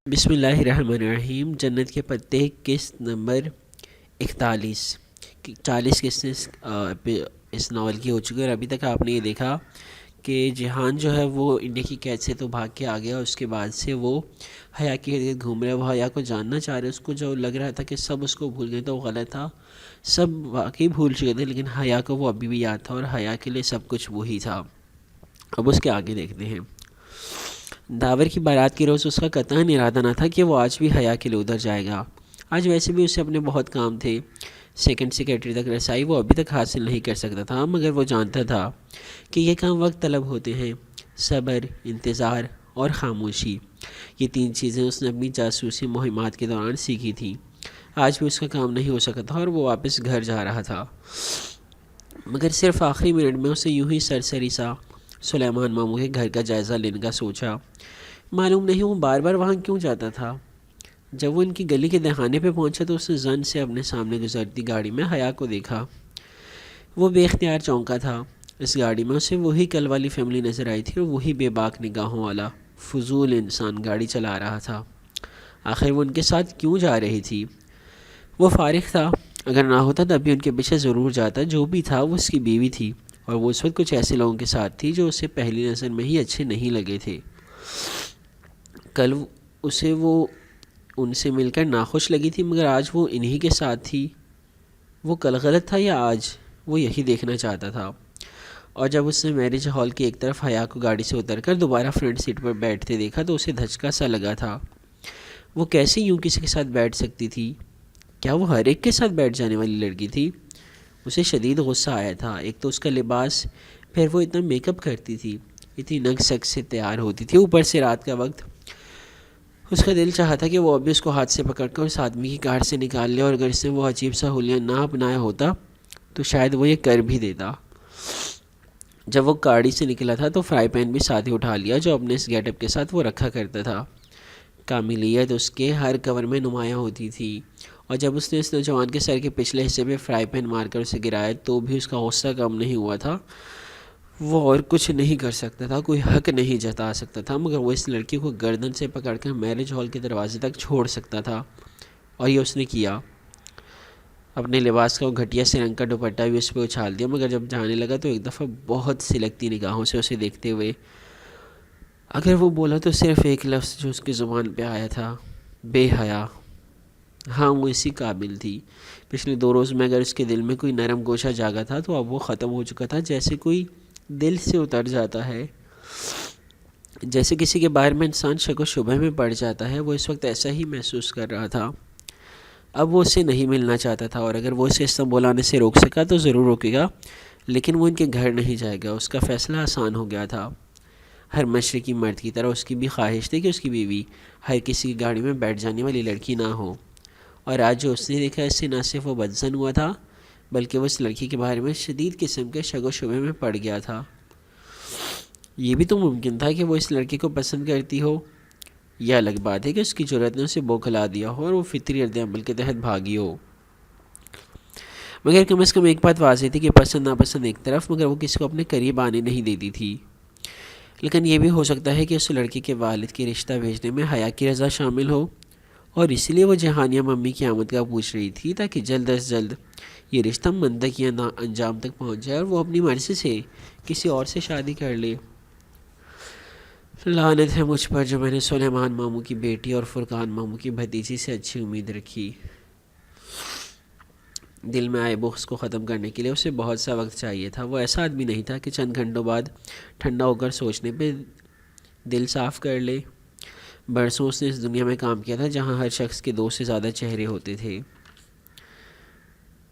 بسم اللہ الرحمن الرحیم۔ جنت کے پتے قسط نمبر 41۔ 40 قسطیں اس ناول کی ہو چکی ہے، اور ابھی تک آپ نے یہ دیکھا کہ جہان جو ہے وہ انڈیا کی قید سے تو بھاگ کے آ گیا، اس کے بعد سے وہ حیا کے ارد گرد گھوم رہا ہے۔ وہ حیا کو جاننا چاہ رہے، اس کو جو لگ رہا تھا کہ سب اس کو بھول گئے تو وہ غلط تھا، سب واقعی بھول چکے تھے، لیکن حیا کو وہ ابھی بھی یاد تھا، اور حیا کے لیے سب کچھ وہی تھا۔ اب اس کے آگے دیکھتے ہیں۔ داور کی بارات کے روز اس کا قطعاً ارادہ نہ تھا کہ وہ آج بھی حیا کے لیے ادھر جائے گا۔ آج ویسے بھی اسے اپنے بہت کام تھے، سیکنڈ سیکرٹری تک رسائی وہ ابھی تک حاصل نہیں کر سکتا تھا، مگر وہ جانتا تھا کہ یہ کام وقت طلب ہوتے ہیں۔ صبر، انتظار اور خاموشی، یہ 3 چیزیں اس نے اپنی جاسوسی مہمات کے دوران سیکھی تھیں۔ آج بھی اس کا کام نہیں ہو سکا تھا، اور وہ واپس گھر جا رہا تھا، مگر صرف آخری منٹ میں اسے یوں ہی سرسری سا سلیمان ماموں کے گھر کا جائزہ لینے کا سوچا۔ معلوم نہیں وہ بار بار وہاں کیوں جاتا تھا۔ جب وہ ان کی گلی کے دہانے پہ پہنچا تو اس نے زن سے اپنے سامنے گزرتی گاڑی میں حیا کو دیکھا۔ وہ بے اختیار چونکا تھا۔ اس گاڑی میں اسے وہی کل والی فیملی نظر آئی تھی، اور وہی بے باک نگاہوں والا فضول انسان گاڑی چلا رہا تھا۔ آخر وہ ان کے ساتھ کیوں جا رہی تھی؟ وہ فارغ تھا، اگر نہ ہوتا تب بھی ان کے پیچھے ضرور جاتا۔ جو بھی تھا وہ اس کی بیوی تھی، اور وہ اس وقت کچھ ایسے لوگوں کے ساتھ تھی جو اسے پہلی نظر میں ہی اچھے نہیں لگے تھے۔ کل اسے وہ ان سے مل کر ناخوش لگی تھی، مگر آج وہ انہی کے ساتھ تھی۔ وہ کل غلط تھا یا آج؟ وہ یہی دیکھنا چاہتا تھا۔ اور جب اس نے میرج ہال کی ایک طرف حیا کو گاڑی سے اتر کر دوبارہ فرنٹ سیٹ پر بیٹھتے دیکھا تو اسے دھچکا سا لگا تھا۔ وہ کیسے یوں کسی کے ساتھ بیٹھ سکتی تھی؟ کیا وہ ہر ایک کے ساتھ بیٹھ جانے والی لڑکی تھی؟ اسے شدید غصہ آیا تھا۔ ایک تو اس کا لباس، پھر وہ اتنا میک اپ کرتی تھی، اتنی نگ سگ سے تیار ہوتی تھی، اوپر سے رات کا وقت۔ اس کا دل چاہا تھا کہ وہ ابھی اس کو ہاتھ سے پکڑ کر اس آدمی کی کار سے نکال لے، اور اگر اس نے وہ عجیب سا حلیہ نہ اپنایا ہوتا تو شاید وہ یہ کر بھی دیتا۔ جب وہ گاڑی سے نکلا تھا تو فرائی پین بھی ساتھ ہی اٹھا لیا جو اپنے اس گیٹ اپ کے ساتھ وہ رکھا کرتا تھا۔ کاملیت اس کے ہر کور میں نمایاں ہوتی تھی، اور جب اس نے اس نوجوان کے سر کے پچھلے حصے پہ فرائی پین مار کر اسے گرایا تو بھی اس کا غصہ کم نہیں ہوا تھا۔ وہ اور کچھ نہیں کر سکتا تھا، کوئی حق نہیں جتا سکتا تھا، مگر وہ اس لڑکی کو گردن سے پکڑ کر میرج ہال کے دروازے تک چھوڑ سکتا تھا، اور یہ اس نے کیا۔ اپنے لباس کا وہ گھٹیا سے رنگ کا دوپٹہ بھی اس پہ اچھال دیا، مگر جب جانے لگا تو ایک دفعہ بہت سلگتی نگاہوں سے اسے دیکھتے ہوئے اگر وہ بولا تو صرف ایک لفظ جو اس کی زبان پہ آیا تھا: بے حیا۔ ہاں، وہ اسی قابل تھی۔ پچھلے 2 روز میں اگر اس کے دل میں کوئی نرم گوشہ جاگا تھا تو اب وہ ختم ہو چکا تھا، جیسے کوئی دل سے اتر جاتا ہے، جیسے کسی کے بارے میں انسان شک و شبہ میں پڑ جاتا ہے۔ وہ اس وقت ایسا ہی محسوس کر رہا تھا۔ اب وہ اسے نہیں ملنا چاہتا تھا، اور اگر وہ اسے استنبول آنے سے روک سکا تو ضرور روکے گا، لیکن وہ ان کے گھر نہیں جائے گا۔ اس کا فیصلہ آسان ہو گیا تھا۔ ہر مشرقی مرد کی طرح اس کی بھی خواہش تھی کہ اس کی بیوی ہر کسی کی گاڑی میں بیٹھ جانے والی لڑکی نہ ہو، اور آج جو اس نے دیکھا اس سے نہ صرف وہ بدظن ہوا تھا بلکہ وہ اس لڑکی کے بارے میں شدید قسم کے شک و شبہ میں پڑ گیا تھا۔ یہ بھی تو ممکن تھا کہ وہ اس لڑکی کو پسند کرتی ہو۔ یہ الگ بات ہے کہ اس کی جرأت نے اسے بوکھلا دیا ہو اور وہ فطری رد عمل کے تحت بھاگی ہو، مگر کم از کم ایک بات واضح تھی کہ پسند ناپسند ایک طرف، مگر وہ کسی کو اپنے قریب آنے نہیں دیتی تھی۔ لیکن یہ بھی ہو سکتا ہے کہ اس لڑکی کے والد کے رشتہ بھیجنے میں حیا کی رضا شامل ہو، اور اسی لیے وہ جہانیہ ممی کی آمد کا پوچھ رہی تھی تاکہ جلد از جلد یہ رشتہ منطقی انجام تک پہنچ جائے اور وہ اپنی مرضی سے کسی اور سے شادی کر لے۔ لعنت ہے مجھ پر جو میں نے سلیمان ماموں کی بیٹی اور فرقان ماموں کی بھتیجی سے اچھی امید رکھی۔ دل میں آئے بغض کو ختم کرنے کے لیے اسے بہت سا وقت چاہیے تھا۔ وہ ایسا آدمی نہیں تھا کہ چند گھنٹوں بعد ٹھنڈا ہو کر سوچنے پہ دل صاف کر لے۔ برسوں اس نے اس دنیا میں کام کیا تھا جہاں ہر شخص کے 2 سے زیادہ چہرے ہوتے تھے۔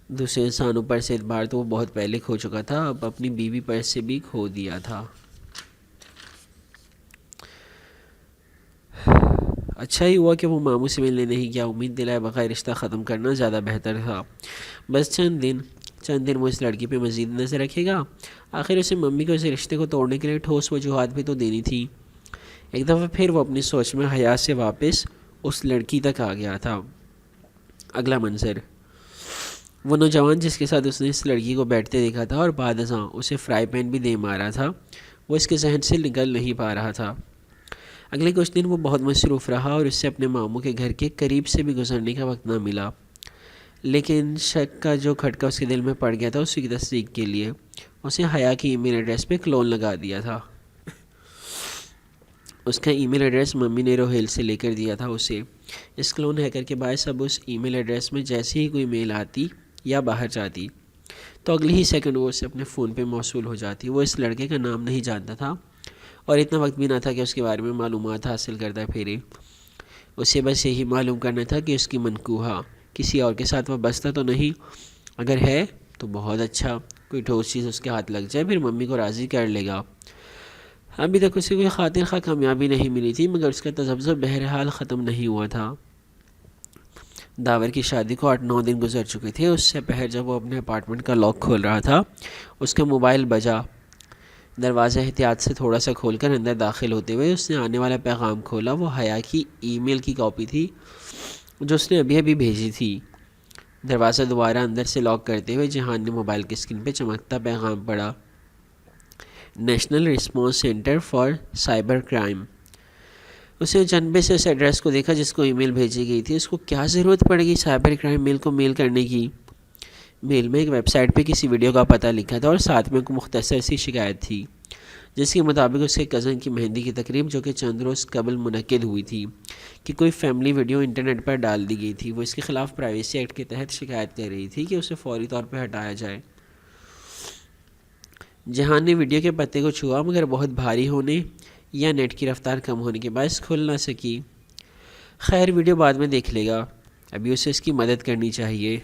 دوسرے انسانوں پر سے اعتبار تو وہ بہت پہلے کھو چکا تھا، اب اپنی بیوی پر سے بھی کھو دیا تھا۔ اچھا ہی ہوا کہ وہ ماموں سے ملنے نہیں گیا، امید دلائے بغیر رشتہ ختم کرنا زیادہ بہتر تھا۔ بس چند دن وہ اس لڑکی پہ مزید نظر رکھے گا۔ آخر اسے ممی کو اس رشتے کو توڑنے کے لیے ٹھوس وجوہات بھی تو دینی تھی۔ ایک دفعہ پھر وہ اپنی سوچ میں حیا سے واپس اس لڑکی تک آ گیا تھا۔ اگلا منظر، وہ نوجوان جس کے ساتھ اس نے اس لڑکی کو بیٹھتے دیکھا تھا اور بعد ازاں اسے فرائی پین بھی دے مارا تھا، وہ اس کے ذہن سے نکل نہیں پا رہا تھا۔ اگلے کچھ دن وہ بہت مصروف رہا اور اس سے اپنے ماموں کے گھر کے قریب سے بھی گزرنے کا وقت نہ ملا، لیکن شک کا جو کھٹکا اس کے دل میں پڑ گیا تھا اسی کی تصدیق کے لیے اس نے حیا کی ای میل ایڈریس پہ کلون لگا دیا تھا۔ اس کا ای میل ایڈریس ممی نے روہیل سے لے کر دیا تھا اسے۔ اس کلون ہیکر کے باعث اب اس ای میل ایڈریس میں جیسے ہی کوئی میل آتی یا باہر جاتی تو اگلی ہی سیکنڈ وہ اسے اپنے فون پہ موصول ہو جاتی۔ وہ اس لڑکے کا نام نہیں جانتا تھا اور اتنا وقت بھی نہ تھا کہ اس کے بارے میں معلومات حاصل کرتا پھرے۔ اسے بس یہی معلوم کرنا تھا کہ اس کی منکوحہ کسی اور کے ساتھ وابستہ تو نہیں، اگر ہے تو بہت اچھا، کوئی ٹھوس چیز اس کے ہاتھ لگ جائے پھر ممی کو راضی کر لے گا۔ ابھی تک اسے کوئی خاطر خواہ کامیابی نہیں ملی تھی، مگر اس کا تذبذب بہرحال ختم نہیں ہوا تھا۔ داور کی شادی کو 8-9 دن گزر چکے تھے۔ اس سے پہر جب وہ اپنے اپارٹمنٹ کا لاک کھول رہا تھا اس کا موبائل بجا۔ دروازہ احتیاط سے تھوڑا سا کھول کر اندر داخل ہوتے ہوئے اس نے آنے والا پیغام کھولا۔ وہ حیا کی ای میل کی کاپی تھی جو اس نے ابھی ابھی بھیجی تھی۔ دروازہ دوبارہ اندر سے لاک کرتے ہوئے جہان نے موبائل کی اسکرین پہ چمکتا پیغام پڑھا، national response centre for cyber crime. اس نے جنبے سے اس ایڈریس کو دیکھا جس کو ای میل بھیجی گئی تھی۔ اس کو کیا ضرورت پڑے گی سائبر کرائم میل کو میل کرنے کی؟ میل میں ایک ویب سائٹ پہ کسی ویڈیو کا پتہ لکھا تھا اور ساتھ میں ایک مختصر سی شکایت تھی جس کے مطابق اس کے کزن کی مہندی کی تقریب جو کہ چند روز قبل منعقد ہوئی تھی کہ کوئی فیملی ویڈیو انٹرنیٹ پر ڈال دی گئی تھی۔ وہ اس کے خلاف پرائیویسی ایکٹ کے تحت شکایت کر رہی تھی کہ اسے فوری طور پہ ہٹایا جائے۔ جہان نے ویڈیو کے پتے کو چھوا مگر بہت بھاری ہونے یا نیٹ کی رفتار کم ہونے کے باعث کھل نہ سکی۔ خیر ویڈیو بعد میں دیکھ لے گا، ابھی اسے اس کی مدد کرنی چاہیے۔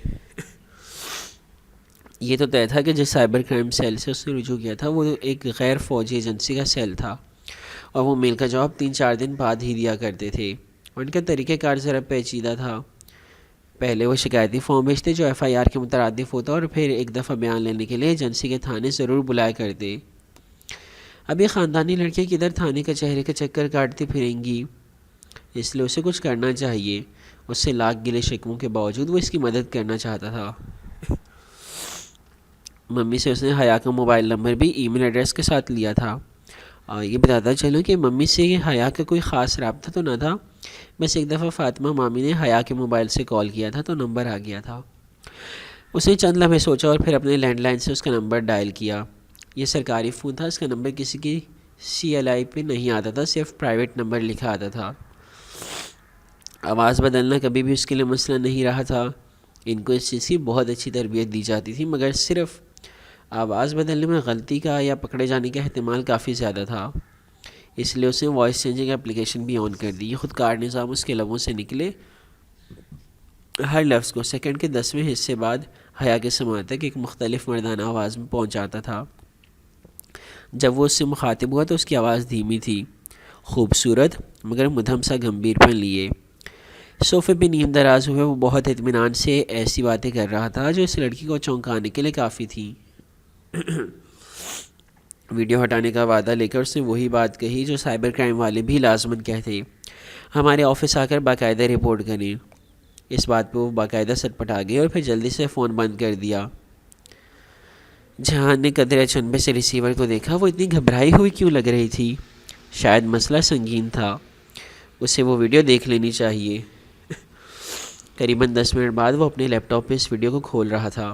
یہ تو طے تھا کہ جس سائبر کرائم سیل سے اس نے رجوع کیا تھا وہ ایک غیر فوجی ایجنسی کا سیل تھا اور وہ میل کا جواب 3-4 دن بعد ہی دیا کرتے تھے اور ان کا طریقہ کار ذرا پیچیدہ تھا۔ پہلے وہ شکایتی فارم بھیجتے جو ایف آئی آر کے مترادف ہوتا اور پھر ایک دفعہ بیان لینے کے لیے ایجنسی کے تھانے ضرور بلایا کرتے۔ اب یہ خاندانی لڑکے کدھر تھانے کا چہرے کا چکر کاٹتی پھریں گی، اس لیے اسے کچھ کرنا چاہیے۔ اس سے لاکھ گلے شکووں کے باوجود وہ اس کی مدد کرنا چاہتا تھا۔ ممی سے اس نے حیا کا موبائل نمبر بھی ای میل ایڈریس کے ساتھ لیا تھا۔ یہ بتاتا چلوں کہ ممی سے حیا کا کوئی خاص رابطہ تو نہ تھا، بس ایک دفعہ فاطمہ مامی نے حیا کے موبائل سے کال کیا تھا تو نمبر آ گیا تھا۔ اس نے چند لمحے سوچا اور پھر اپنے لینڈ لائن سے اس کا نمبر ڈائل کیا۔ یہ سرکاری فون تھا، اس کا نمبر کسی کی CLI پہ نہیں آتا تھا، صرف پرائیویٹ نمبر لکھا آتا تھا۔ آواز بدلنا کبھی بھی اس کے لیے مسئلہ نہیں رہا تھا۔ ان کو اس چیز کی بہت اچھی تربیت دی جاتی تھی، مگر صرف آواز بدلنے میں غلطی کا یا پکڑے جانے کا احتمال کافی زیادہ تھا، اس لیے اس نے وائس چینجنگ اپلیکیشن بھی آن کر دی۔ یہ خود کار نظام اس کے لبوں سے نکلے ہر لفظ کو سیکنڈ کے 10ویں حصے بعد حیا کے سماعت تک ایک مختلف مردانہ آواز میں پہنچاتا تھا۔ جب وہ اس سے مخاطب ہوا تو اس کی آواز دھیمی تھی، خوبصورت مگر مدھم سا گمبھیر پن لیے۔ صوفے پہ نیم دراز ہوئے وہ بہت اطمینان سے ایسی باتیں کر رہا تھا جو اس لڑکی کو چونکانے کے لیے کافی تھیں۔ ویڈیو ہٹانے کا وعدہ لے کر اس نے وہی بات کہی جو سائبر کرائم والے بھی لازماً کہتے، ہمارے آفس آ کر باقاعدہ رپورٹ کریں۔ اس بات پہ وہ باقاعدہ سٹ پٹا گئے اور پھر جلدی سے فون بند کر دیا۔ جہان نے قدرے چنبے سے ریسیور کو دیکھا، وہ اتنی گھبرائی ہوئی کیوں لگ رہی تھی؟ شاید مسئلہ سنگین تھا، اسے وہ ویڈیو دیکھ لینی چاہیے۔ قریباً 10 منٹ بعد وہ اپنے لیپ ٹاپ پہ اس ویڈیو کو کھول رہا تھا۔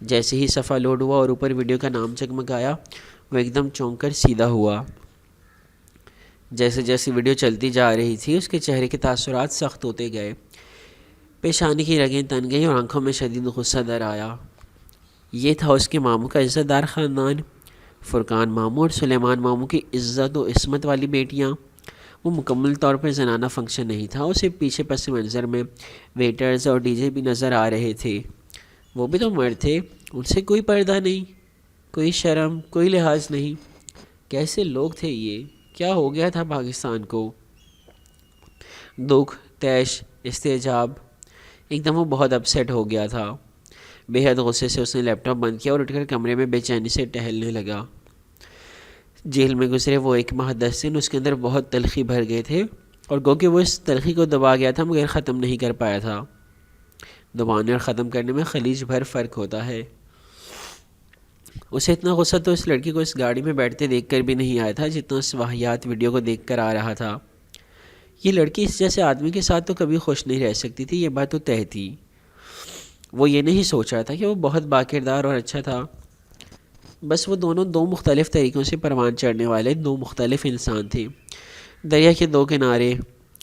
جیسے ہی صفحہ لوڈ ہوا اور اوپر ویڈیو کا نام چمکایا وہ ایک دم چونک کر سیدھا ہوا۔ جیسے جیسے ویڈیو چلتی جا رہی تھی اس کے چہرے کے تاثرات سخت ہوتے گئے، پیشانی کی رگیں تن گئیں اور آنکھوں میں شدید غصہ در آیا۔ یہ تھا اس کے ماموں کا عزت دار خاندان، فرقان ماموں اور سلیمان ماموں کی عزت و عصمت والی بیٹیاں۔ وہ مکمل طور پر زنانہ فنکشن نہیں تھا، اسے پیچھے پس منظر میں ویٹرز اور DJ بھی نظر آ رہے تھے۔ وہ بھی تو مرد تھے، ان سے کوئی پردہ نہیں، کوئی شرم، کوئی لحاظ نہیں۔ کیسے لوگ تھے یہ؟ کیا ہو گیا تھا پاکستان کو؟ دکھ، طیش، استعجاب۔ ایک دم وہ بہت اپسیٹ ہو گیا تھا۔ بے حد غصے سے اس نے لیپ ٹاپ بند کیا اور اٹھ کر کمرے میں بے چینی سے ٹہلنے لگا۔ جیل میں گزرے وہ 1 ماہ 10 دن اس کے اندر بہت تلخی بھر گئے تھے اور گو کہ وہ اس تلخی کو دبا گیا تھا مگر ختم نہیں کر پایا تھا۔ دبانے اور ختم کرنے میں خلیج بھر فرق ہوتا ہے۔ اسے اتنا غصہ تو اس لڑکی کو اس گاڑی میں بیٹھتے دیکھ کر بھی نہیں آیا تھا جتنا اس واہیات ویڈیو کو دیکھ کر آ رہا تھا۔ یہ لڑکی اس جیسے آدمی کے ساتھ تو کبھی خوش نہیں رہ سکتی تھی، یہ بات تو طے تھی۔ وہ یہ نہیں سوچ رہا تھا کہ وہ بہت باکردار اور اچھا تھا، بس وہ دونوں دو مختلف طریقوں سے پروان چڑھنے والے دو مختلف انسان تھے، دریا کے دو کنارے۔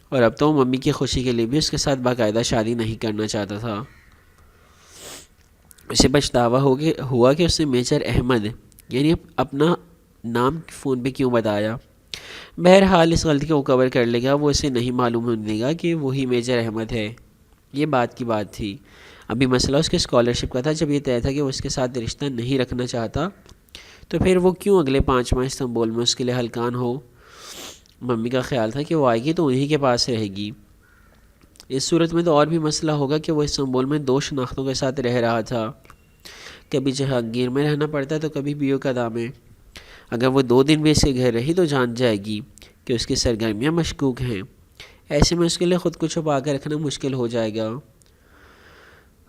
اور اب تو وہ ممی کی خوشی کے لیے بھی اس کے ساتھ باقاعدہ شادی نہیں کرنا چاہتا تھا۔ اسے پچھتاوا ہوا کہ اس نے میجر احمد یعنی اپنا نام فون پہ کیوں بتایا۔ بہرحال اس غلطی کو وہ کور کر لے گا، وہ اسے نہیں معلوم ہونے دے گا کہ وہی میجر احمد ہے۔ یہ بات کی بات تھی۔ ابھی مسئلہ اس کے اسکالرشپ کا تھا۔ جب یہ طے تھا کہ وہ اس کے ساتھ رشتہ نہیں رکھنا چاہتا تو پھر وہ کیوں اگلے 5 ماہ استنبول میں اس کے لیے ہلکان ہو۔ ممی کا خیال تھا کہ وہ آئے گی تو انہی کے پاس رہے گی۔ اس صورت میں تو اور بھی مسئلہ ہوگا کہ وہ استنبول میں 2 شناختوں کے ساتھ رہ رہا تھا، کبھی جہانگیر میں رہنا پڑتا تو کبھی بیو قدا میں۔ اگر وہ 2 دن بھی اس کے گھر رہی تو جان جائے گی کہ اس کی سرگرمیاں مشکوک ہیں۔ ایسے میں اس کے لیے خود کو چھپا کر رکھنا مشکل ہو جائے گا،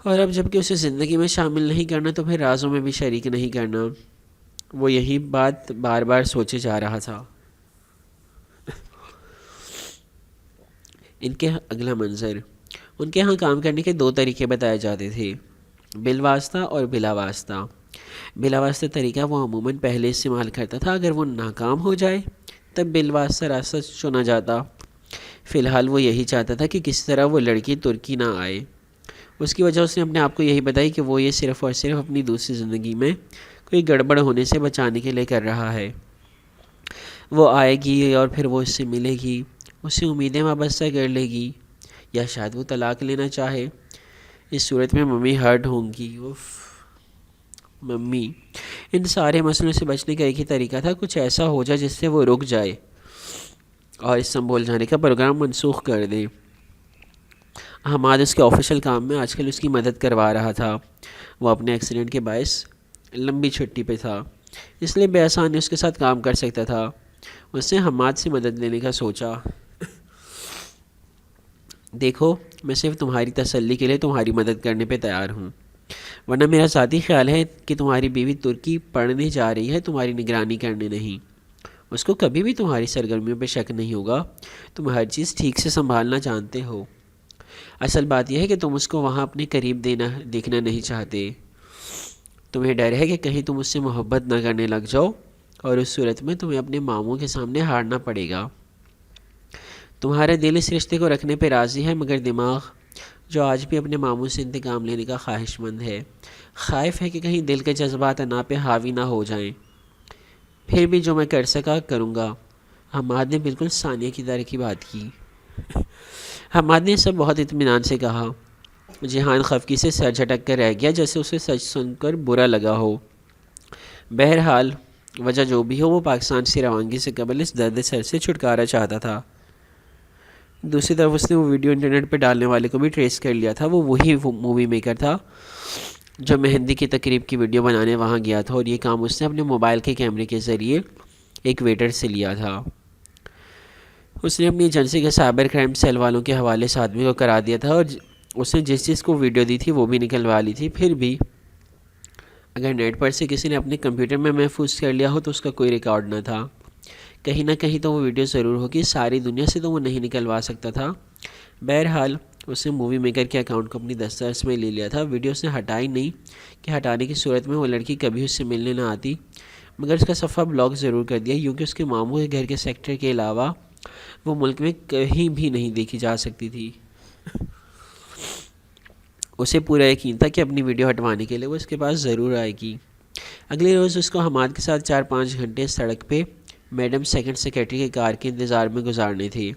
اور اب جب کہ اسے زندگی میں شامل نہیں کرنا تو پھر رازوں میں بھی شریک نہیں کرنا۔ وہ یہی بات بار بار سوچے جا رہا تھا۔ ان کے اگلا منظر۔ ان کے ہاں کام کرنے کے 2 طریقے بتائے جاتے تھے، بالواسطہ اور بلا واسطہ۔ بلا واسطہ طریقہ وہ عموماً پہلے استعمال کرتا تھا، اگر وہ ناکام ہو جائے تب بالواسطہ راستہ چنا جاتا۔ فی الحال وہ یہی چاہتا تھا کہ کس طرح وہ لڑکی ترکی نہ آئے۔ اس کی وجہ اس نے اپنے آپ کو یہی بتائی کہ وہ یہ صرف اور صرف اپنی دوسری زندگی میں کوئی گڑبڑ ہونے سے بچانے کے لیے کر رہا ہے۔ وہ آئے گی اور پھر وہ اس سے ملے گی، اس سے امیدیں وابستہ کر لے گی، یا شاید وہ طلاق لینا چاہے۔ اس صورت میں ممی ہرٹ ہوں گی۔ ممی ان سارے مسئلوں سے بچنے کا ایک ہی طریقہ تھا، کچھ ایسا ہو جائے جس سے وہ رک جائے اور استنبول جانے کا پروگرام منسوخ کر دے۔ حماد اس کے آفیشل کام میں آج کل اس کی مدد کروا رہا تھا۔ وہ اپنے ایکسیڈنٹ کے باعث لمبی چھٹی پہ تھا، اس لیے بے آسانی اس کے ساتھ کام کر سکتا تھا۔ اس نے حماد سے مدد لینے کا سوچا۔ دیکھو میں صرف تمہاری تسلی کے لیے تمہاری مدد کرنے پہ تیار ہوں، ورنہ میرا ذاتی خیال ہے کہ تمہاری بیوی ترکی پڑھنے جا رہی ہے، تمہاری نگرانی کرنے نہیں۔ اس کو کبھی بھی تمہاری سرگرمیوں پہ شک نہیں ہوگا، تم ہر چیز ٹھیک سے سنبھالنا جانتے ہو۔ اصل بات یہ ہے کہ تم اس کو وہاں اپنے قریب دیکھنا نہیں چاہتے۔ تمہیں ڈر ہے کہ کہیں تم اس سے محبت نہ کرنے لگ جاؤ، اور اس صورت میں تمہیں اپنے ماموں کے سامنے ہارنا پڑے گا۔ تمہارا دل اس رشتے کو رکھنے پہ راضی ہے، مگر دماغ جو آج بھی اپنے ماموں سے انتقام لینے کا خواہش مند ہے، خائف ہے کہ کہیں دل کے جذبات انا پہ حاوی نہ ہو جائیں۔ پھر بھی جو میں کر سکا کروں گا۔ حماد نے بالکل ثانیہ کی طرح کی بات کی۔ حماد نے سب بہت اطمینان سے کہا۔ جہان خفگی سے سر جھٹک کر رہ گیا، جیسے اسے سچ سن کر برا لگا ہو۔ بہرحال وجہ جو بھی ہو، وہ پاکستان سے روانگی سے قبل اس درد سر سے چھٹکارا چاہتا تھا۔ دوسری طرف اس نے وہ ویڈیو انٹرنیٹ پہ ڈالنے والے کو بھی ٹریس کر لیا تھا۔ وہ وہی مووی میکر تھا جو مہندی کی تقریب کی ویڈیو بنانے وہاں گیا تھا، اور یہ کام اس نے اپنے موبائل کے کیمرے کے ذریعے ایک ویٹر سے لیا تھا۔ اس نے اپنی ایجنسی کے سائبر کرائم سیل والوں کے حوالے سے آدمی کو کرا دیا تھا، اور اس نے جس چیز کو ویڈیو دی تھی وہ بھی نکلوا لی تھی۔ پھر بھی اگر نیٹ پر سے کسی نے اپنے کمپیوٹر میں محفوظ کر لیا ہو تو اس کا کوئی ریکارڈ نہ تھا۔ کہیں نہ کہیں تو وہ ویڈیو ضرور ہوگی، ساری دنیا سے تو وہ نہیں نکلوا سکتا تھا۔ بہرحال اس نے مووی میکر کے اکاؤنٹ کو اپنی دسترس میں لے لیا تھا۔ ویڈیو اس نے ہٹائی نہیں کہ ہٹانے کی صورت میں وہ لڑکی کبھی اس سے ملنے نہ آتی، مگر اس کا صفحہ بلاک ضرور کر دیا، کیونکہ اس کے ماموں کے گھر کے سیکٹر کے علاوہ وہ ملک میں کہیں بھی نہیں دیکھی جا سکتی تھی۔ اسے پورا یقین تھا کہ اپنی ویڈیو ہٹوانے کے لیے وہ اس کے پاس ضرور آئے گی۔ اگلے روز اس کو حماد کے ساتھ 4-5 گھنٹے سڑک پہ میڈم سیکنڈ سیکرٹری کے کار کے انتظار میں گزارنے تھے۔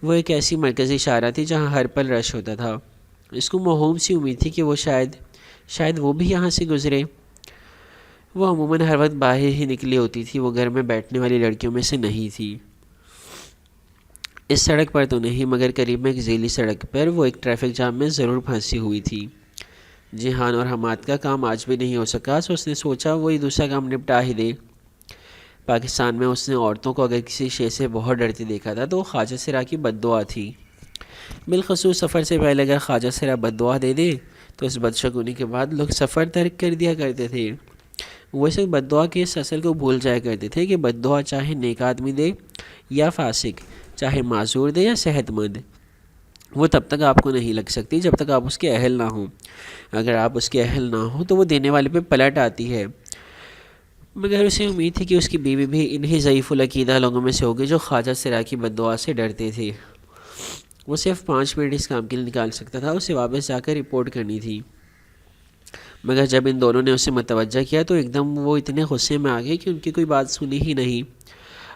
وہ ایک ایسی مرکزی اشارہ تھی جہاں ہر پل رش ہوتا تھا۔ اس کو موہوم سی امید تھی کہ وہ شاید وہ بھی یہاں سے گزرے۔ وہ عموماً ہر وقت باہر ہی نکلی ہوتی تھی، وہ گھر میں بیٹھنے والی لڑکیوں میں سے نہیں تھی۔ اس سڑک پر تو نہیں، مگر قریب میں ایک ذیلی سڑک پر وہ ایک ٹریفک جام میں ضرور پھنسی ہوئی تھی۔ جہان اور حماد کا کام آج بھی نہیں ہو سکا، سو اس نے سوچا وہی دوسرا کام نپٹا ہی دے۔ پاکستان میں اس نے عورتوں کو اگر کسی شے سے بہت ڈرتی دیکھا تھا تو وہ خواجہ سرا کی بد دعا تھی۔ بالخصوص سفر سے پہلے اگر خواجہ سرا بد دعا دے دے تو اس بدشگونی کے بعد لوگ سفر ترک کر دیا کرتے تھے۔ وہ اس بد دعا کے اس اصل کو بھول جایا کرتے تھے کہ بد دعا چاہے نیک آدمی دے یا فاسق، چاہے معذور دے یا صحت مند، وہ تب تک آپ کو نہیں لگ سکتی جب تک آپ اس کے اہل نہ ہوں۔ اگر آپ اس کے اہل نہ ہوں تو وہ دینے والے پہ پلٹ آتی ہے۔ مگر اسے امید تھی کہ اس کی بیوی بھی انہی ضعیف العقیدہ لوگوں میں سے ہوگی جو خواجہ سرا کی بد دعا سے ڈرتے تھے۔ وہ صرف 5 منٹ اس کام کے لیے نکال سکتا تھا، اسے واپس جا کر رپورٹ کرنی تھی۔ مگر جب ان دونوں نے اسے متوجہ کیا تو ایک دم وہ اتنے غصے میں آ گئے کہ ان کی کوئی بات سنی ہی نہیں۔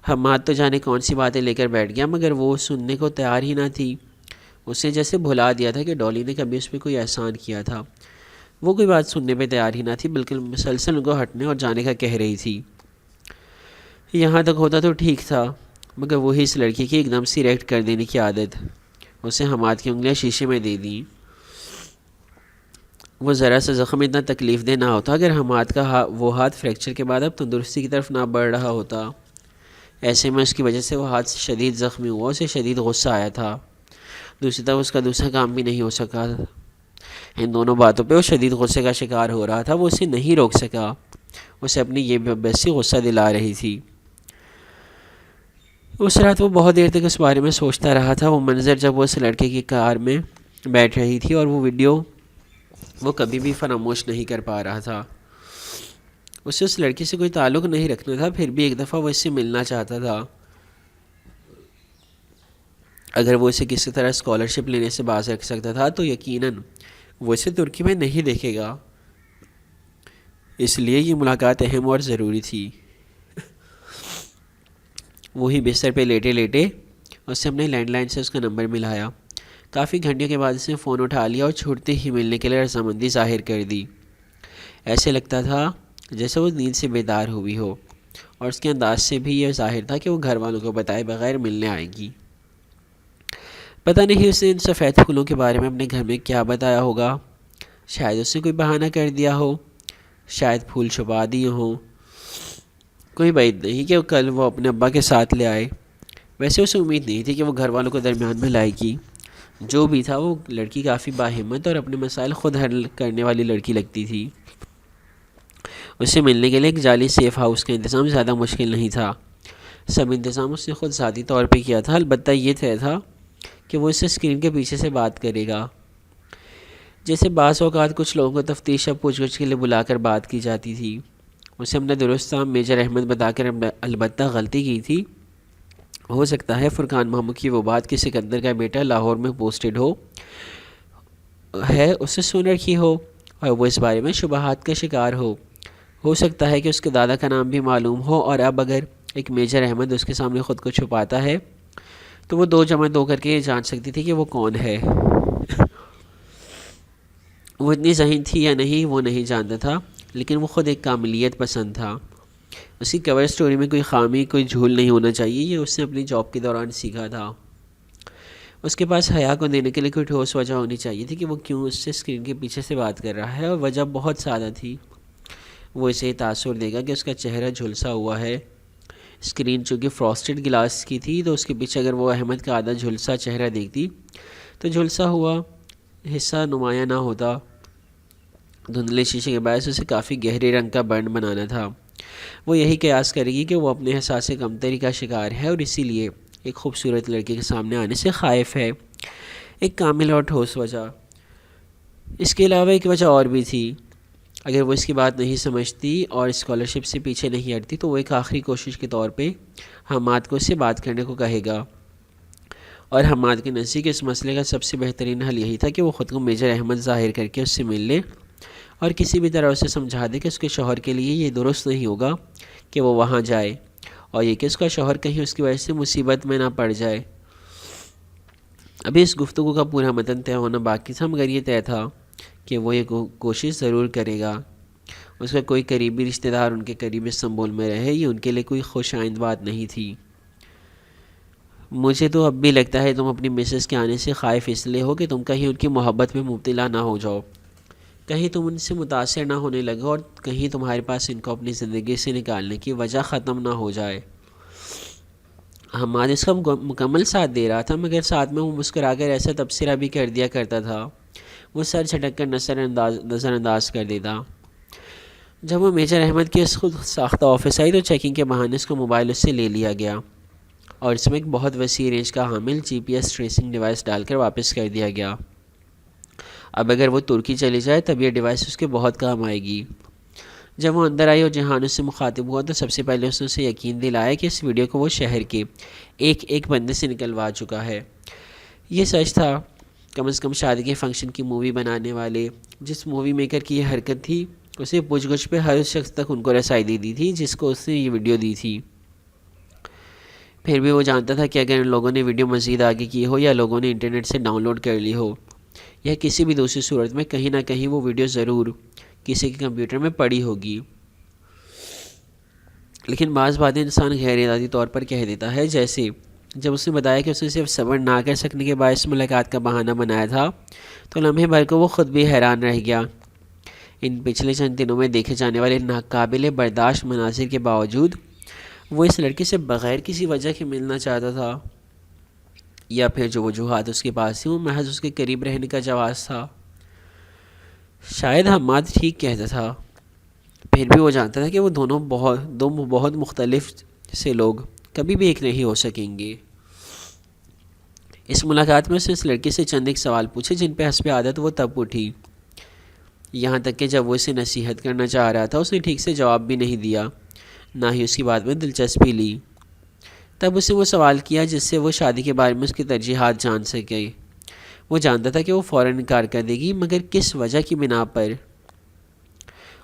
حماد تو جانے کون سی باتیں لے کر بیٹھ گیا، مگر وہ سننے کو تیار ہی نہ تھی۔ اسے جیسے بھلا دیا تھا کہ ڈالی نے کبھی اس پہ کوئی احسان کیا تھا۔ وہ کوئی بات سننے پہ تیار ہی نہ تھی، بلکہ مسلسل ان کو ہٹنے اور جانے کا کہہ رہی تھی۔ یہاں تک ہوتا تو ٹھیک تھا، مگر وہی اس لڑکی کی ایک دم سی ریکٹ کر دینے کی عادت۔ اسے حماد کی انگلیاں شیشے میں دے دیں۔ وہ ذرا سا زخم اتنا تکلیف دہ نہ ہوتا اگر حماد کا وہ ہاتھ فریکچر کے بعد اب تندرستی کی طرف نہ بڑھ رہا ہوتا۔ ایسے میں اس کی وجہ سے وہ ہاتھ شدید زخمی ہوا، اسے شدید غصہ آیا تھا۔ دوسری طرف اس کا دوسرا کام بھی نہیں ہو سکا۔ ان دونوں باتوں پہ وہ شدید غصے کا شکار ہو رہا تھا، وہ اسے نہیں روک سکا۔ اسے اپنی یہ بسی غصہ دلا رہی تھی۔ اس رات وہ بہت دیر تک اس بارے میں سوچتا رہا تھا۔ وہ منظر جب وہ اس لڑکے کی کار میں بیٹھ رہی تھی اور وہ ویڈیو وہ کبھی بھی فراموش نہیں کر پا رہا تھا۔ اسے اس لڑکی سے کوئی تعلق نہیں رکھنا تھا، پھر بھی ایک دفعہ وہ اس سے ملنا چاہتا تھا۔ اگر وہ اسے کسی طرح اسکالرشپ لینے سے باز رکھ سکتا تھا تو یقیناً وہ اسے ترکی میں نہیں دیکھے گا، اس لیے یہ ملاقات اہم اور ضروری تھی۔ وہی بستر پہ لیٹے لیٹے اس نے اپنے لینڈ لائن سے اس کا نمبر ملایا۔ کافی گھنٹے کے بعد اس نے فون اٹھا لیا اور چھوٹتے ہی ملنے کے لیے رضامندی ظاہر کر دی۔ ایسے لگتا تھا جیسے وہ نیند سے بیدار ہوئی ہو، اور اس کے انداز سے بھی یہ ظاہر تھا کہ وہ گھر والوں کو بتائے بغیر ملنے آئے گی۔ پتہ نہیں اس نے ان سفید پھولوں کے بارے میں اپنے گھر میں کیا بتایا ہوگا۔ شاید اس نے کوئی بہانہ کر دیا ہو، شاید پھول چھپا دیے ہوں۔ کوئی بعید نہیں کہ کل وہ اپنے ابا کے ساتھ لے آئے۔ ویسے اسے امید نہیں تھی کہ وہ گھر والوں کو درمیان میں لائے گی۔ جو بھی تھا وہ لڑکی کافی باہمت اور اپنے مسائل خود حل کرنے والی لڑکی لگتی تھی۔ اس سے ملنے کے لیے ایک جعلی سیف ہاؤس کا انتظام زیادہ مشکل نہیں تھا۔ سب انتظام اس نے خود ذاتی طور پہ کیا تھا، البتہ یہ طے تھا کہ وہ اسے اسکرین کے پیچھے سے بات کرے گا۔ جیسے بعض اوقات کچھ لوگوں کو تفتیش یا پوچھ گچھ کے لیے بلا کر بات کی جاتی تھی۔ اسے اپنا درست نام میجر احمد بتا کر البتہ غلطی کی تھی۔ ہو سکتا ہے فرقان محمد کی وہ بات کہ سکندر کا بیٹا لاہور میں پوسٹڈ ہے اسے سن رکھی ہو اور وہ اس بارے میں شبہات کا شکار ہو سکتا ہے کہ اس کے دادا کا نام بھی معلوم ہو، اور اب اگر ایک میجر احمد اس کے سامنے خود کو چھپاتا ہے تو وہ 2 جمع 2 کر کے یہ جان سکتی تھی کہ وہ کون ہے۔ وہ اتنی ذہین تھی یا نہیں وہ نہیں جانتا تھا، لیکن وہ خود ایک کاملیت پسند تھا۔ اس کی کور سٹوری میں کوئی خامی، کوئی جھول نہیں ہونا چاہیے، یہ اس نے اپنی جاب کے دوران سیکھا تھا۔ اس کے پاس حیا کو دینے کے لیے کوئی ٹھوس وجہ ہونی چاہیے تھی کہ وہ کیوں اس سے اسکرین کے پیچھے سے بات کر رہا ہے، اور وجہ بہت سادہ تھی۔ وہ اسے تاثر دے گا کہ اس کا چہرہ جھلسا ہوا ہے۔ اسکرین چونکہ فراسٹڈ گلاس کی تھی تو اس کے پیچھے اگر وہ احمد کا آدھا جھلسا چہرہ دیکھتی تو جھلسا ہوا حصہ نمایاں نہ ہوتا۔ دھندلے شیشے کے باعث اسے کافی گہرے رنگ کا برن بنانا تھا۔ وہ یہی قیاس کرے گی کہ وہ اپنے احساس کمتری کا شکار ہے اور اسی لیے ایک خوبصورت لڑکے کے سامنے آنے سے خائف ہے۔ ایک کامل اور ٹھوس وجہ۔ اس کے علاوہ ایک وجہ اور بھی تھی۔ اگر وہ اس کی بات نہیں سمجھتی اور اسکالرشپ سے پیچھے نہیں ہٹتی تو وہ ایک آخری کوشش کے طور پہ حماد کو اس سے بات کرنے کو کہے گا، اور حماد کے نزدیک اس مسئلے کا سب سے بہترین حل یہی تھا کہ وہ خود کو میجر احمد ظاہر کر کے اس سے مل لے اور کسی بھی طرح اسے سمجھا دے کہ اس کے شوہر کے لیے یہ درست نہیں ہوگا کہ وہ وہاں جائے، اور یہ کہ اس کا شوہر کہیں اس کی وجہ سے مصیبت میں نہ پڑ جائے۔ ابھی اس گفتگو کا پورا متن طے ہونا باقی تھا، مگر یہ طے تھا کہ وہ یہ کوشش ضرور کرے گا۔ اس کا کوئی قریبی رشتہ دار ان کے قریب استنبول میں رہے، یہ ان کے لیے کوئی خوش آئند بات نہیں تھی۔ مجھے تو اب بھی لگتا ہے تم اپنی مسز کے آنے سے خائف اس لیے ہو کہ تم کہیں ان کی محبت میں مبتلا نہ ہو جاؤ، کہیں تم ان سے متاثر نہ ہونے لگو، اور کہیں تمہارے پاس ان کو اپنی زندگی سے نکالنے کی وجہ ختم نہ ہو جائے۔ حماد اس کا مکمل ساتھ دے رہا تھا، مگر ساتھ میں وہ مسکرا کر ایسا تبصرہ بھی کر دیا کرتا تھا۔ وہ سر جھٹک کر نظر انداز کر دیتا۔ جب وہ میجر احمد کے اس خود ساختہ آفس آئی تو چیکنگ کے بہانے اس کا موبائل اس سے لے لیا گیا، اور اس میں ایک بہت وسیع رینج کا حامل GPS ٹریسنگ ڈیوائس ڈال کر واپس کر دیا گیا۔ اب اگر وہ ترکی چلی جائے تب یہ ڈیوائس اس کے بہت کام آئے گی۔ جب وہ اندر آئی اور جہان اس سے مخاطب ہوا تو سب سے پہلے اس نے اسے یقین دلایا کہ اس ویڈیو کو وہ شہر کے ایک ایک بندے سے نکلوا چکا ہے۔ یہ سچ تھا، کم از کم شادی کے فنکشن کی مووی بنانے والے جس مووی میکر کی یہ حرکت تھی اسے پوچھ گچھ پہ ہر اس شخص تک ان کو رسائی دے دی تھی جس کو اس نے یہ ویڈیو دی تھی۔ پھر بھی وہ جانتا تھا کہ اگر ان لوگوں نے ویڈیو مزید آگے کی ہو یا لوگوں نے انٹرنیٹ سے ڈاؤن لوڈ کر لی ہو یا کسی بھی دوسری صورت میں کہیں نہ کہیں وہ ویڈیو ضرور کسی کے کمپیوٹر میں پڑی ہوگی، لیکن بعض باتیں انسان غیر ارادی طور پر کہہ دیتا ہے۔ جیسے جب اس نے بتایا کہ اس نے صرف صبر نہ کر سکنے کے باعث ملاقات کا بہانہ بنایا تھا تو لمحے بھر کو وہ خود بھی حیران رہ گیا۔ ان پچھلے چند دنوں میں دیکھے جانے والے ناقابل برداشت مناظر کے باوجود وہ اس لڑکے سے بغیر کسی وجہ کے ملنا چاہتا تھا، یا پھر جو وجوہات اس کے پاس تھی وہ محض اس کے قریب رہنے کا جواز تھا۔ شاید حماد ٹھیک کہتا تھا، پھر بھی وہ جانتا تھا کہ وہ دو بہت مختلف سے لوگ کبھی بھی ایک نہیں ہو سکیں گے۔ اس ملاقات میں اس نے اس لڑکے سے چند ایک سوال پوچھے جن پہ حسب عادت وہ تب اٹھی، یہاں تک کہ جب وہ اسے نصیحت کرنا چاہ رہا تھا اس نے ٹھیک سے جواب بھی نہیں دیا، نہ ہی اس کی بات میں دلچسپی لی۔ تب اس نے وہ سوال کیا جس سے وہ شادی کے بارے میں اس کی ترجیحات جان سکے۔ وہ جانتا تھا کہ وہ فوراً انکار کر دے گی، مگر کس وجہ کی بنا پر؟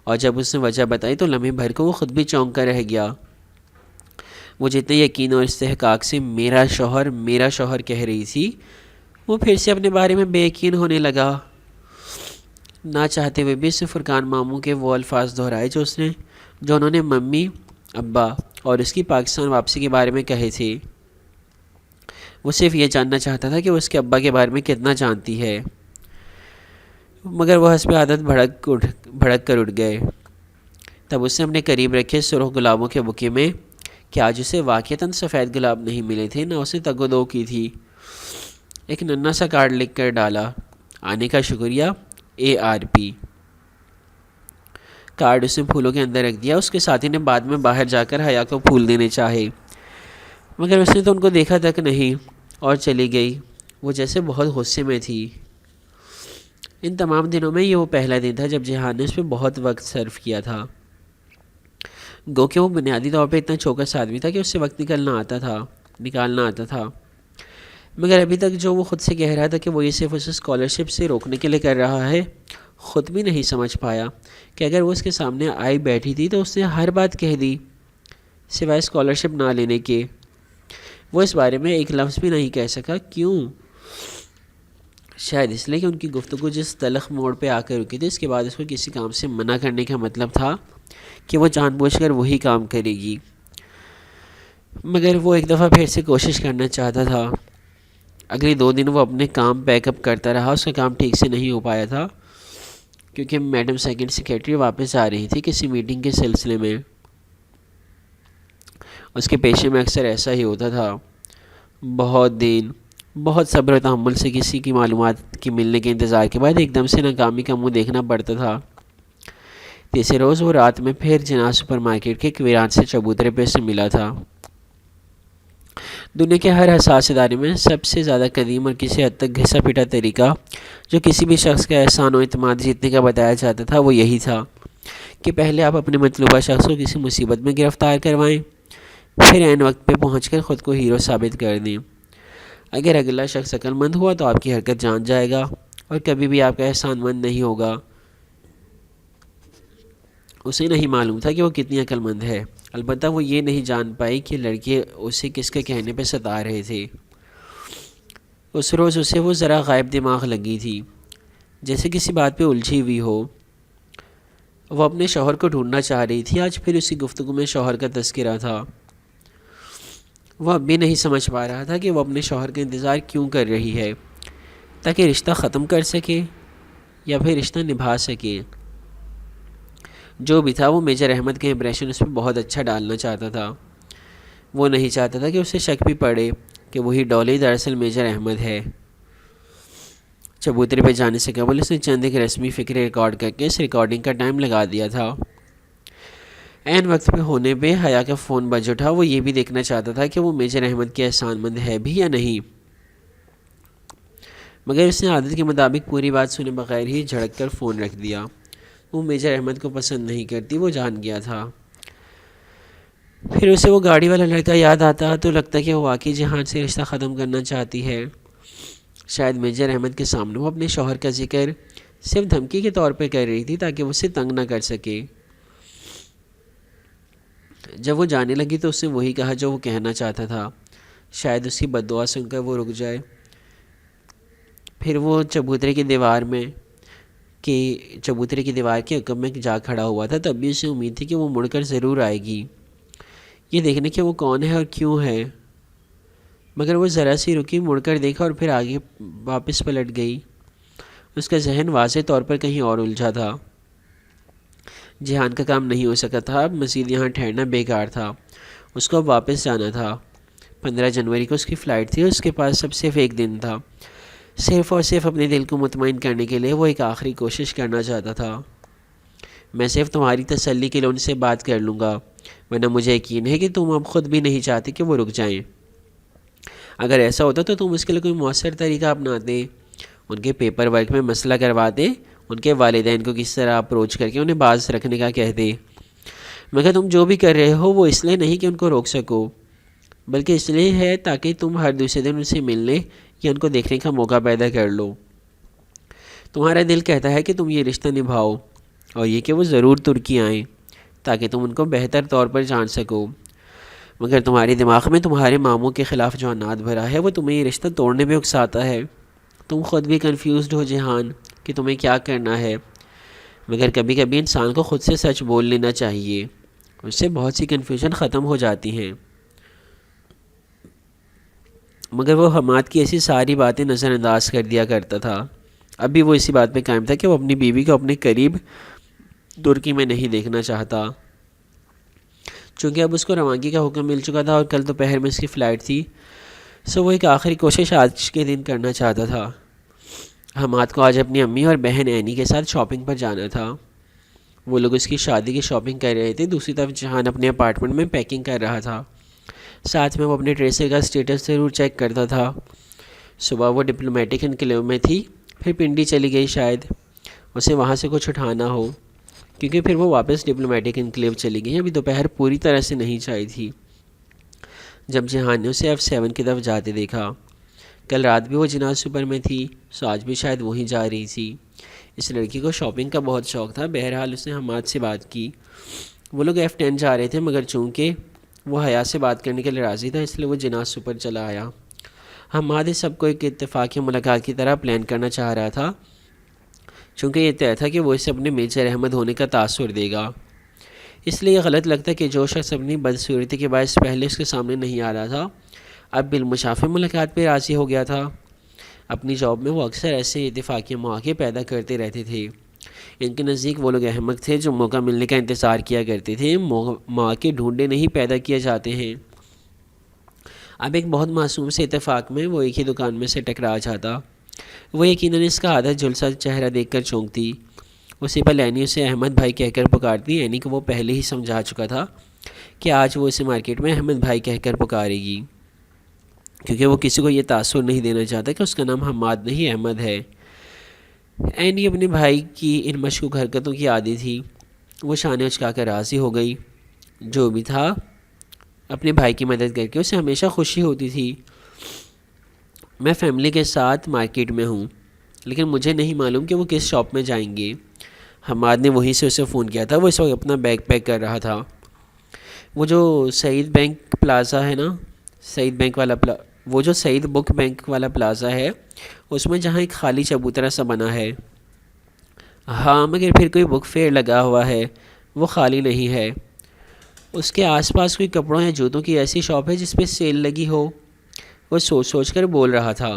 اور جب اس نے وجہ بتائی تو لمحے بھر کو وہ خود بھی چونک کر رہ گیا۔ وہ جتنے یقین اور استحقاق سے میرا شوہر کہہ رہی تھی وہ پھر سے اپنے بارے میں بے یقین ہونے لگا۔ نہ چاہتے ہوئے بھی اس نے فرقان ماموں کے وہ الفاظ دہرائے جو انہوں نے ممی، ابا اور اس کی پاکستان واپسی کے بارے میں کہے تھے۔ وہ صرف یہ جاننا چاہتا تھا کہ وہ اس کے ابا کے بارے میں کتنا جانتی ہے، مگر وہ حسب عادت بھڑک کر اٹھ گئے۔ تب اس نے اپنے قریب رکھے سرخ گلابوں کے بکے میں کہ آج اسے واقعتاً سفید گلاب نہیں ملے تھے، نہ اسے تگ و دو کی تھی، ایک ننھا سا کارڈ لکھ کر ڈالا، آنے کا شکریہ ARP۔ کارڈ اس نے پھولوں کے اندر رکھ دیا۔ اس کے ساتھی نے بعد میں باہر جا کر حیا کو پھول دینے چاہے، مگر اس نے تو ان کو دیکھا تک نہیں اور چلی گئی۔ وہ جیسے بہت غصے میں تھی۔ ان تمام دنوں میں یہ وہ پہلا دن تھا جب جہان نے اس پہ بہت وقت صرف کیا تھا، گو کہ وہ بنیادی طور پہ اتنا چوکس آدمی تھا کہ اس سے وقت نکالنا آتا تھا، مگر ابھی تک جو وہ خود سے کہہ رہا تھا کہ وہ یہ صرف اسے اسکالرشپ سے روکنے کے لیے کر رہا ہے خود بھی نہیں سمجھ پایا کہ اگر وہ اس کے سامنے آئی بیٹھی تھی تو اس نے ہر بات کہہ دی سوائے اسکالرشپ نہ لینے کے۔ وہ اس بارے میں ایک لفظ بھی نہیں کہہ سکا۔ کیوں؟ شاید اس لیے کہ ان کی گفتگو جس تلخ موڑ پہ آ کر رکی تھی اس کے بعد اس کو کسی کام سے منع کرنے کا مطلب تھا کہ وہ جان بوجھ کر وہی کام کرے گی، مگر وہ ایک دفعہ پھر سے کوشش کرنا چاہتا تھا۔ اگلے 2 دن وہ اپنے کام بیک اپ کرتا رہا۔ اس کا کام ٹھیک سے نہیں ہو پایا تھا کیونکہ میڈم سیکنڈ سیکریٹری واپس آ رہی تھی کسی میٹنگ کے سلسلے میں۔ اس کے پیشے میں اکثر ایسا ہی ہوتا تھا، بہت صبر و تحمل سے کسی کی معلومات کی ملنے کے انتظار کے بعد ایک دم سے ناکامی کا منہ دیکھنا پڑتا تھا۔ تیسرے روز وہ رات میں پھر جناح سپر مارکیٹ کے ایک ویران سے چبوترے پہ سے ملا تھا۔ دنیا کے ہر حساس ادارے میں سب سے زیادہ قدیم اور کسی حد تک گھسا پٹا طریقہ جو کسی بھی شخص کا احسان و اعتماد جیتنے کا بتایا جاتا تھا وہ یہی تھا کہ پہلے آپ اپنے مطلوبہ شخص کو کسی مصیبت میں گرفتار کروائیں، پھر عین وقت پہ پہنچ کر خود کو ہیرو ثابت کر دیں۔ اگر اگلا شخص عقل مند ہوا تو آپ کی حرکت جان جائے گا اور کبھی بھی آپ کا احسان مند نہیں ہوگا۔ اسے نہیں معلوم تھا کہ وہ کتنی عقل مند ہے، البتہ وہ یہ نہیں جان پائی کہ لڑکے اسے کس کے کہنے پہ ستا رہے تھے۔ اس روز اسے وہ ذرا غائب دماغ لگی تھی، جیسے کسی بات پہ الجھی ہوئی ہو۔ وہ اپنے شوہر کو ڈھونڈنا چاہ رہی تھی۔ آج پھر اسی گفتگو میں شوہر کا تذکرہ تھا۔ وہ اب بھی نہیں سمجھ پا رہا تھا کہ وہ اپنے شوہر کا انتظار کیوں کر رہی ہے، تاکہ رشتہ ختم کر سکے یا پھر رشتہ نبھا سکے۔ جو بھی تھا وہ میجر احمد کا امپریشن اس پہ بہت اچھا ڈالنا چاہتا تھا۔ وہ نہیں چاہتا تھا کہ اسے شک بھی پڑے کہ وہی ڈولی دراصل میجر احمد ہے۔ چبوترے پہ جانے سے قبل اس نے چند ایک رسمی فکرے ریکارڈ کر کے اس ریکارڈنگ کا ٹائم لگا دیا تھا۔ عین وقت پہ ہونے پہ حیا کا فون بج اٹھا۔ وہ یہ بھی دیکھنا چاہتا تھا کہ وہ میجر احمد کے احسان مند ہے بھی یا نہیں، مگر اس نے عادت کے مطابق پوری بات سنے بغیر ہی جھڑک کر فون رکھ دیا۔ وہ میجر احمد کو پسند نہیں کرتی، وہ جان گیا تھا۔ پھر اسے وہ گاڑی والا لڑکا یاد آتا تو لگتا کہ وہ واقعی جہان سے رشتہ ختم کرنا چاہتی ہے۔ شاید میجر احمد کے سامنے وہ اپنے شوہر کا ذکر صرف دھمکی کے طور پہ کر رہی تھی تاکہ وہ اسے تنگ نہ کر سکے۔ جب وہ جانے لگی تو اس نے وہی کہا جو وہ کہنا چاہتا تھا۔ شاید اس کی بد دعا سن کر وہ رک جائے۔ پھر وہ چبوترے کی دیوار کے عقب میں جا کھڑا ہوا تھا، تب بھی اسے امید تھی کہ وہ مڑ کر ضرور آئے گی، یہ دیکھنے کہ وہ کون ہے اور کیوں ہے۔ مگر وہ ذرا سی رکی، مڑ کر دیکھا اور پھر آگے واپس پلٹ گئی۔ اس کا ذہن واضح طور پر کہیں اور الجھا تھا۔ جہان کا کام نہیں ہو سکا تھا، اب مزید یہاں ٹھہرنا بیکار تھا۔ اس کو اب واپس جانا تھا۔ 15 جنوری کو اس کی فلائٹ تھی اور اس کے پاس اب صرف ایک دن تھا۔ صرف اور صرف اپنے دل کو مطمئن کرنے کے لیے وہ ایک آخری کوشش کرنا چاہتا تھا۔ میں صرف تمہاری تسلی کے لیے ان سے بات کر لوں گا، ورنہ مجھے یقین ہے کہ تم اب خود بھی نہیں چاہتے کہ وہ رک جائیں۔ اگر ایسا ہوتا تو تم اس کے لیے کوئی مؤثر طریقہ اپناتے، ان کے پیپر ورک میں مسئلہ کرواتے، ان کے والدین کو کس طرح اپروچ کر کے انہیں باز رکھنے کا کہتے۔ مگر تم جو بھی کر رہے ہو وہ اس لیے نہیں کہ ان کو روک سکو، بلکہ اس لیے ہے تاکہ تم ہر دوسرے دن ان سے ملنے یا ان کو دیکھنے کا موقع پیدا کر لو۔ تمہارا دل کہتا ہے کہ تم یہ رشتہ نبھاؤ، اور یہ کہ وہ ضرور ترکی آئیں تاکہ تم ان کو بہتر طور پر جان سکو، مگر تمہارے دماغ میں تمہارے ماموں کے خلاف جو عناد بھرا ہے وہ تمہیں یہ رشتہ توڑنے پہ اکساتا ہے۔ تم خود بھی کنفیوزڈ ہو جہان کہ تمہیں کیا کرنا ہے، مگر کبھی کبھی انسان کو خود سے سچ بول لینا چاہیے، اس سے بہت سی کنفیوژن ختم ہو جاتی ہیں۔ مگر وہ حماد کی ایسی ساری باتیں نظر انداز کر دیا کرتا تھا۔ اب بھی وہ اسی بات پہ قائم تھا کہ وہ اپنی بیوی کو اپنے قریب ترکی میں نہیں دیکھنا چاہتا۔ چونکہ اب اس کو روانگی کا حکم مل چکا تھا اور کل دوپہر میں اس کی فلائٹ تھی، سو وہ ایک آخری کوشش آج کے دن کرنا چاہتا تھا۔ حماد کو آج اپنی امی اور بہن اینی کے ساتھ شاپنگ پر جانا تھا۔ وہ لوگ اس کی شادی کی شاپنگ کر رہے تھے، دوسری طرف جہان اپنے اپارٹمنٹ میں پیکنگ کر رہا تھا۔ ساتھ میں وہ اپنے ٹریسر کا اسٹیٹس ضرور چیک کرتا تھا۔ صبح وہ ڈپلومیٹک انکلیو میں تھی، پھر پنڈی چلی گئی، شاید اسے وہاں سے کچھ اٹھانا ہو، کیونکہ پھر وہ واپس ڈپلومیٹک انکلیو چلی گئی۔ ابھی دوپہر پوری طرح سے نہیں چاہی تھی جب جہان نے اسے F7 کی طرف جاتے دیکھا۔ کل رات بھی وہ جناح سپر میں تھی، سو آج بھی شاید وہیں جا رہی تھی۔ اس لڑکی کو شاپنگ کا بہت شوق تھا۔ بہرحال اس نے حماد سے بات کی۔ وہ لوگ F10 جا رہے تھے، مگر چونکہ وہ حیا سے بات کرنے کے لیے راضی تھا، اس لیے وہ جناح سپر چلا آیا۔ حماد اس سب کو ایک اتفاقی ملاقات کی طرح پلان کرنا چاہ رہا تھا، چونکہ یہ طے تھا کہ وہ اسے اپنے میجر احمد ہونے کا تاثر دے گا۔ اس لیے یہ غلط لگتا کہ جو شخص اپنی بدصورتی کے باعث پہلے اس کے سامنے نہیں آ رہا تھا، اب بالمشافہ ملاقات پہ راضی ہو گیا تھا۔ اپنی جاب میں وہ اکثر ایسے اتفاقی مواقع پیدا کرتے رہتے تھے۔ ان کے نزدیک وہ لوگ احمق تھے جو موقع ملنے کا انتظار کیا کرتے تھے، مواقع ڈھونڈے نہیں پیدا کیے جاتے ہیں۔ اب ایک بہت معصوم سے اتفاق میں وہ ایک ہی دکان میں سے ٹکرا جاتا۔ وہ یقیناً اس کا آدھا جلسہ چہرہ دیکھ کر چونکتی۔ اسی پر اینی اسے احمد بھائی کہہ کر پکارتی۔ اینی کو وہ پہلے ہی سمجھا چکا تھا کہ آج وہ اسے مارکیٹ میں احمد بھائی کہہ کر پکارے گی، کیونکہ وہ کسی کو یہ تاثر نہیں دینا چاہتا کہ اس کا نام حماد نہیں احمد ہے۔ اینی اپنے بھائی کی ان مشکوک حرکتوں کی عادی تھی۔ وہ شانے اچکا کر راضی ہو گئی۔ جو بھی تھا، اپنے بھائی کی مدد کر کے اسے ہمیشہ خوشی ہوتی تھی۔ میں فیملی کے ساتھ مارکیٹ میں ہوں، لیکن مجھے نہیں معلوم کہ وہ کس شاپ میں جائیں گے۔ حماد نے وہیں سے اسے فون کیا تھا۔ وہ اس وقت اپنا بیگ پیک کر رہا تھا۔ وہ جو سعید بینک پلازا ہے نا، وہ جو سعید بک بینک والا پلازا ہے، اس میں جہاں ایک خالی چبوترا سا بنا ہے۔ ہاں، مگر پھر کوئی بک فیئر لگا ہوا ہے، وہ خالی نہیں ہے۔ اس کے آس پاس کوئی کپڑوں یا جوتوں کی ایسی شاپ ہے جس پہ سیل لگی ہو۔ وہ سوچ سوچ کر بول رہا تھا۔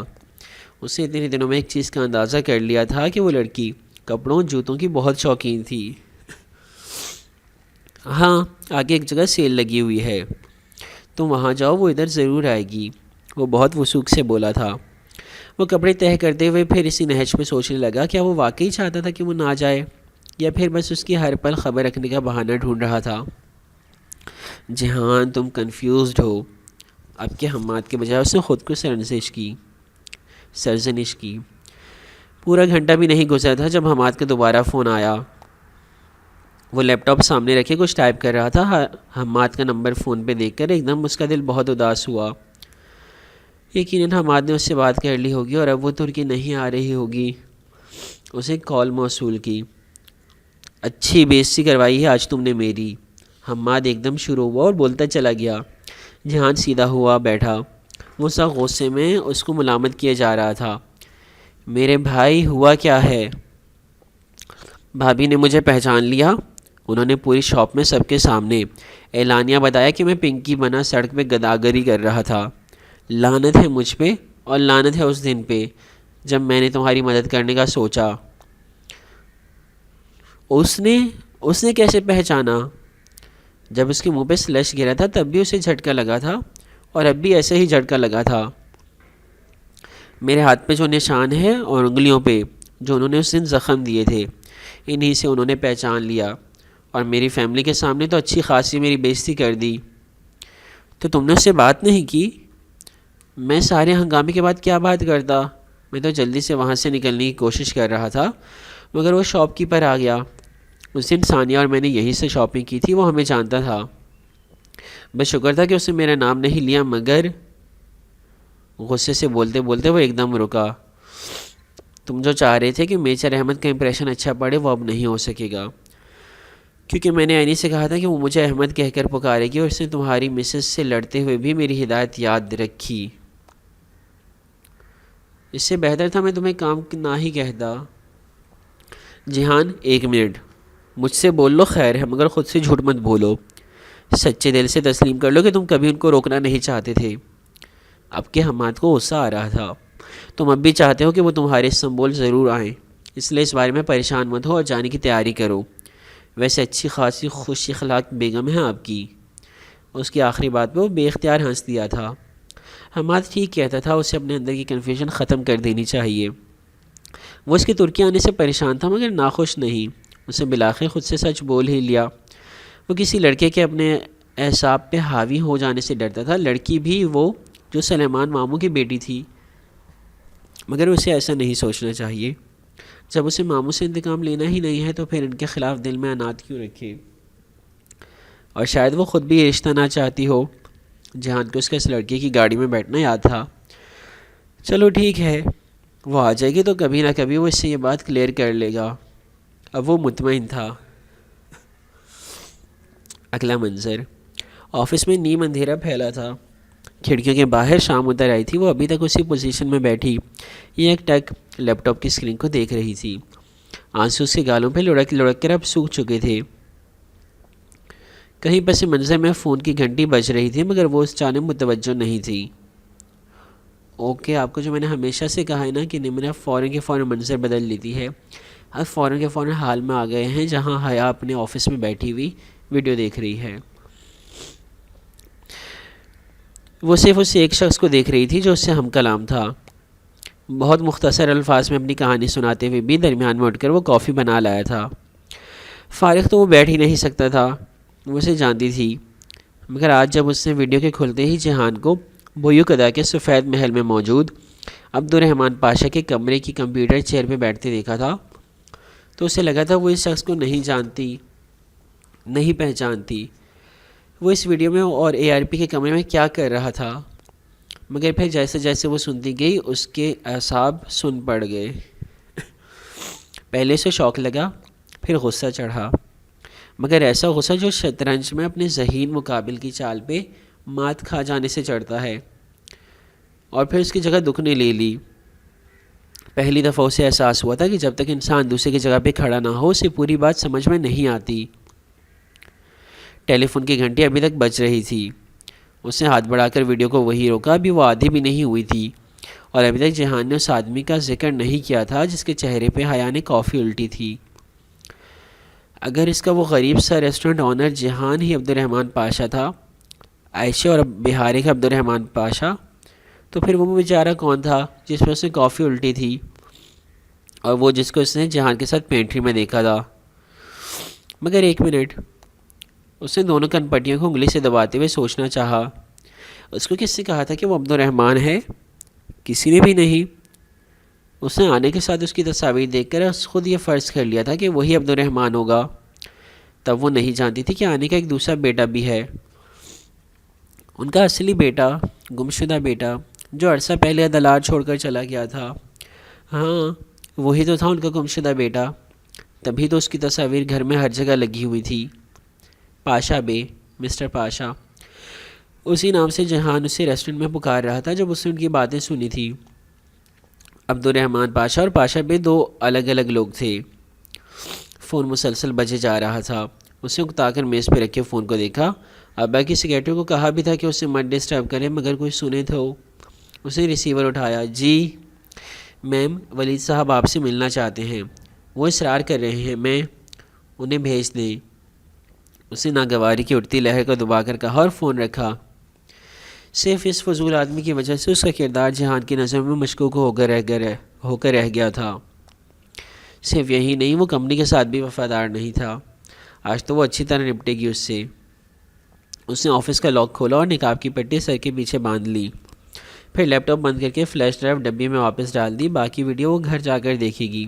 اس نے اتنے دنوں میں ایک چیز کا اندازہ کر لیا تھا کہ وہ لڑکی کپڑوں جوتوں کی بہت شوقین تھی۔ ہاں، آگے ایک جگہ سیل لگی ہوئی ہے، تم وہاں جاؤ، وہ ادھر ضرور آئے گی، وہ بہت وثوق سے بولا تھا۔ وہ کپڑے تہہ کرتے ہوئے پھر اسی نہج پہ سوچنے لگا، کیا وہ واقعی چاہتا تھا کہ وہ نہ جائے، یا پھر بس اس کی ہر پل خبر رکھنے کا بہانہ ڈھونڈ رہا تھا۔ جہان تم کنفیوزڈ ہو. اب کہ حماد کے بجائے اس نے خود کو سرزنش کی. پورا گھنٹہ بھی نہیں گزرا تھا جب حماد کا دوبارہ فون آیا. وہ لیپ ٹاپ سامنے رکھے کچھ ٹائپ کر رہا تھا. حماد کا نمبر فون پہ دیکھ کر ایک دم اس کا دل بہت اداس ہوا. یقیناً حماد نے اس سے بات کر لی ہوگی اور اب وہ ترکی نہیں آ رہی ہوگی. اسے کال موصول کی. اچھی بےعزتی کروائی ہے آج تم نے میری. حماد ایک دم شروع ہوا اور بولتا چلا گیا. جہان سیدھا ہوا بیٹھا. وہ سا غصے میں اس کو ملامت کیا جا رہا تھا. میرے بھائی ہوا کیا ہے؟ بھابھی نے مجھے پہچان لیا. انہوں نے پوری شاپ میں سب کے سامنے اعلانیہ بتایا کہ میں پنکی بنا سڑک پہ گداگری کر رہا تھا. لعنت ہے مجھ پہ اور لعنت ہے اس دن پہ جب میں نے تمہاری مدد کرنے کا سوچا. اس نے کیسے پہچانا؟ جب اس کے منہ پہ سلش گرا تھا تب بھی اسے جھٹکا لگا تھا اور اب بھی ایسے ہی جھٹکا لگا تھا. میرے ہاتھ پہ جو نشان ہے اور انگلیوں پہ جو انہوں نے اس دن زخم دیے تھے انہی سے انہوں نے پہچان لیا. اور میری فیملی کے سامنے تو اچھی خاصی میری بےعزتی کر دی. تو تم نے اس سے بات نہیں کی؟ میں سارے ہنگامے کے بعد کیا بات کرتا؟ میں تو جلدی سے وہاں سے نکلنے کی کوشش کر رہا تھا مگر وہ شاپ کیپر آ گیا. اس دن ثانیہ اور میں نے یہیں سے شاپنگ کی تھی. وہ ہمیں جانتا تھا. بس شکر تھا کہ اس نے میرا نام نہیں لیا. مگر غصے سے بولتے بولتے وہ ایک دم رکا. تم جو چاہ رہے تھے کہ میجر احمد کا امپریشن اچھا پڑے وہ اب نہیں ہو سکے گا کیونکہ میں نے عینی سے کہا تھا کہ وہ مجھے احمد کہہ کر پکارے گی اور اس نے تمہاری مسز سے لڑتے ہوئے بھی میری ہدایت یاد رکھی. اس سے بہتر تھا میں تمہیں کام نہ ہی کہتا. جہان ایک منٹ مجھ سے بول لو خیر ہے مگر خود سے جھوٹ مت بولو. سچے دل سے تسلیم کر لو کہ تم کبھی ان کو روکنا نہیں چاہتے تھے. اب کہ حماد کو غصہ آ رہا تھا. تم اب بھی چاہتے ہو کہ وہ تمہارے استنبول ضرور آئیں اس لیے اس بارے میں پریشان مت ہو اور جانے کی تیاری کرو. ویسے اچھی خاصی خوش اخلاق بیگم ہے آپ کی. اس کی آخری بات پہ وہ بے اختیار ہنس دیا تھا. حماد ٹھیک کہتا تھا. اسے اپنے اندر کی کنفیوژن ختم کر دینی چاہیے. وہ اس کے ترکی آنے سے پریشان تھا مگر ناخوش نہیں. اسے بالآخر خود سے سچ بول ہی لیا. وہ کسی لڑکے کے اپنے اعصاب پہ حاوی ہو جانے سے ڈرتا تھا. لڑکی بھی وہ جو سلیمان ماموں کی بیٹی تھی. مگر اسے ایسا نہیں سوچنا چاہیے. جب اسے ماموں سے انتقام لینا ہی نہیں ہے تو پھر ان کے خلاف دل میں عناد کیوں رکھے؟ اور شاید وہ خود بھی یہ رشتہ نہ چاہتی ہو. جہان کو اس کے اس لڑکے کی گاڑی میں بیٹھنا یاد تھا. چلو ٹھیک ہے وہ آ جائے گی تو کبھی نہ کبھی وہ اس سے یہ بات کلیئر کر لے گا. اب وہ مطمئن تھا. اگلا منظر آفس میں نیم اندھیرا پھیلا تھا. کھڑکیوں کے باہر شام اتر آئی تھی. وہ ابھی تک اسی پوزیشن میں بیٹھی ایک ٹک لیپ ٹاپ کی اسکرین کو دیکھ رہی تھی. آنسو اس کے گالوں پہ لڑک لڑک کر اب سوکھ چکے تھے. کہیں پس منظر میں فون کی گھنٹی بج رہی تھی مگر وہ اس جانب متوجہ نہیں تھی. اوکے آپ کو جو میں نے ہمیشہ سے کہا ہے نا کہ نمرا فوراً کے فوراً منظر بدل لیتی ہے. اب فوراً کے فوراً حال میں آ گئے ہیں جہاں حیا اپنے آفس میں بیٹھی ہوئی ویڈیو دیکھ رہی ہے. وہ صرف اس ایک شخص کو دیکھ رہی تھی جو اس سے ہم کلام تھا. بہت مختصر الفاظ میں اپنی کہانی سناتے ہوئے بھی درمیان میں اٹھ کر وہ کافی بنا لایا تھا. فارغ تو وہ بیٹھ ہی نہیں سکتا تھا. وہ اسے جانتی تھی مگر آج جب اس نے ویڈیو کے کھلتے ہی جہان کو بویو قدا کے سفید محل میں موجود عبد الرحمن پاشا کے کمرے کی کمپیوٹر چیئر پہ بیٹھتے دیکھا تھا تو اسے لگا تھا وہ اس شخص کو نہیں جانتی نہیں پہچانتی. وہ اس ویڈیو میں اور اے آر پی کے کمرے میں کیا کر رہا تھا. مگر پھر جیسے جیسے وہ سنتی گئی اس کے اعصاب سن پڑ گئے. پہلے سے شوق لگا پھر غصہ چڑھا مگر ایسا غصہ جو شطرنج میں اپنے ذہین مقابل کی چال پہ مات کھا جانے سے چڑھتا ہے. اور پھر اس کی جگہ دکھ نے لے لی. پہلی دفعہ اسے احساس ہوا تھا کہ جب تک انسان دوسرے کی جگہ پہ کھڑا نہ ہو اسے پوری بات سمجھ میں نہیں آتی. ٹیلی فون کی گھنٹی ابھی تک بج رہی تھی. اس نے ہاتھ بڑھا کر ویڈیو کو وہی روکا. ابھی وہ آدھی بھی نہیں ہوئی تھی اور ابھی تک جہان نے اس آدمی کا ذکر نہیں کیا تھا جس کے چہرے پہ حیا نے کافی الٹی تھی. اگر اس کا وہ غریب سا ریسٹورنٹ آنر جہان ہی عبد الرحمن پاشا تھا, عائشہ اور بہارے کا عبد الرحمن پاشا, تو پھر وہ بیچارہ کون تھا جس پہ اس نے کافی الٹی تھی اور وہ جس کو اس نے جہان کے ساتھ پینٹری میں دیکھا تھا. مگر ایک منٹ, اس نے دونوں کن پٹیوں کو انگلی سے دباتے ہوئے سوچنا چاہا۔ اس کو کس نے کہا تھا کہ وہ عبد الرحمن ہے؟ کسی نے بھی نہیں۔ اس نے آنے کے ساتھ اس کی تصاویر دیکھ کر خود یہ فرض کر لیا تھا کہ وہی عبد الرحمن ہوگا۔ تب وہ نہیں جانتی تھی کہ آنے کا ایک دوسرا بیٹا بھی ہے، ان کا اصلی بیٹا، گمشدہ بیٹا، جو عرصہ پہلے عدالار چھوڑ کر چلا گیا تھا۔ ہاں وہی تو تھا ان کا گمشدہ بیٹا، تبھی تو اس کی تصاویر گھر میں ہر جگہ لگی ہوئی تھی۔ پاشا بے، مسٹر پاشا، اسی نام سے جہان اسے ریسٹورنٹ میں پکار رہا تھا جب اس نے ان کی باتیں سنی تھی۔ عبد الرحمن پاشا اور پاشا بے دو الگ الگ لوگ تھے۔ فون مسلسل بجے جا رہا تھا۔ اس نے اکتا کر میز پہ رکھے فون کو دیکھا۔ ابا کی سیکریٹری کو کہا بھی تھا کہ اسے مت ڈسٹرب کرے مگر کوئی سنے تو۔ اس نے ریسیور اٹھایا۔ جی میم، ولید صاحب آپ سے ملنا چاہتے ہیں، وہ اصرار کر رہے ہیں، میں انہیں بھیج دیں؟ اس نے ناگواری کی اٹھتی لہر کو دبا کر کہا اور فون رکھا۔ صرف اس فضول آدمی کی وجہ سے اس کا کردار جہان کی نظر میں مشکوک ہو کر رہ گیا تھا۔ صرف یہی نہیں، وہ کمپنی کے ساتھ بھی وفادار نہیں تھا۔ آج تو وہ اچھی طرح نپٹے گی اس سے۔ اس نے آفس کا لاک کھولا اور نقاب کی پٹی سر کے پیچھے باندھ لی، پھر لیپ ٹاپ بند کر کے فلیش ڈرائیو ڈبی میں واپس ڈال دی۔ باقی ویڈیو وہ گھر جا کر دیکھے گی۔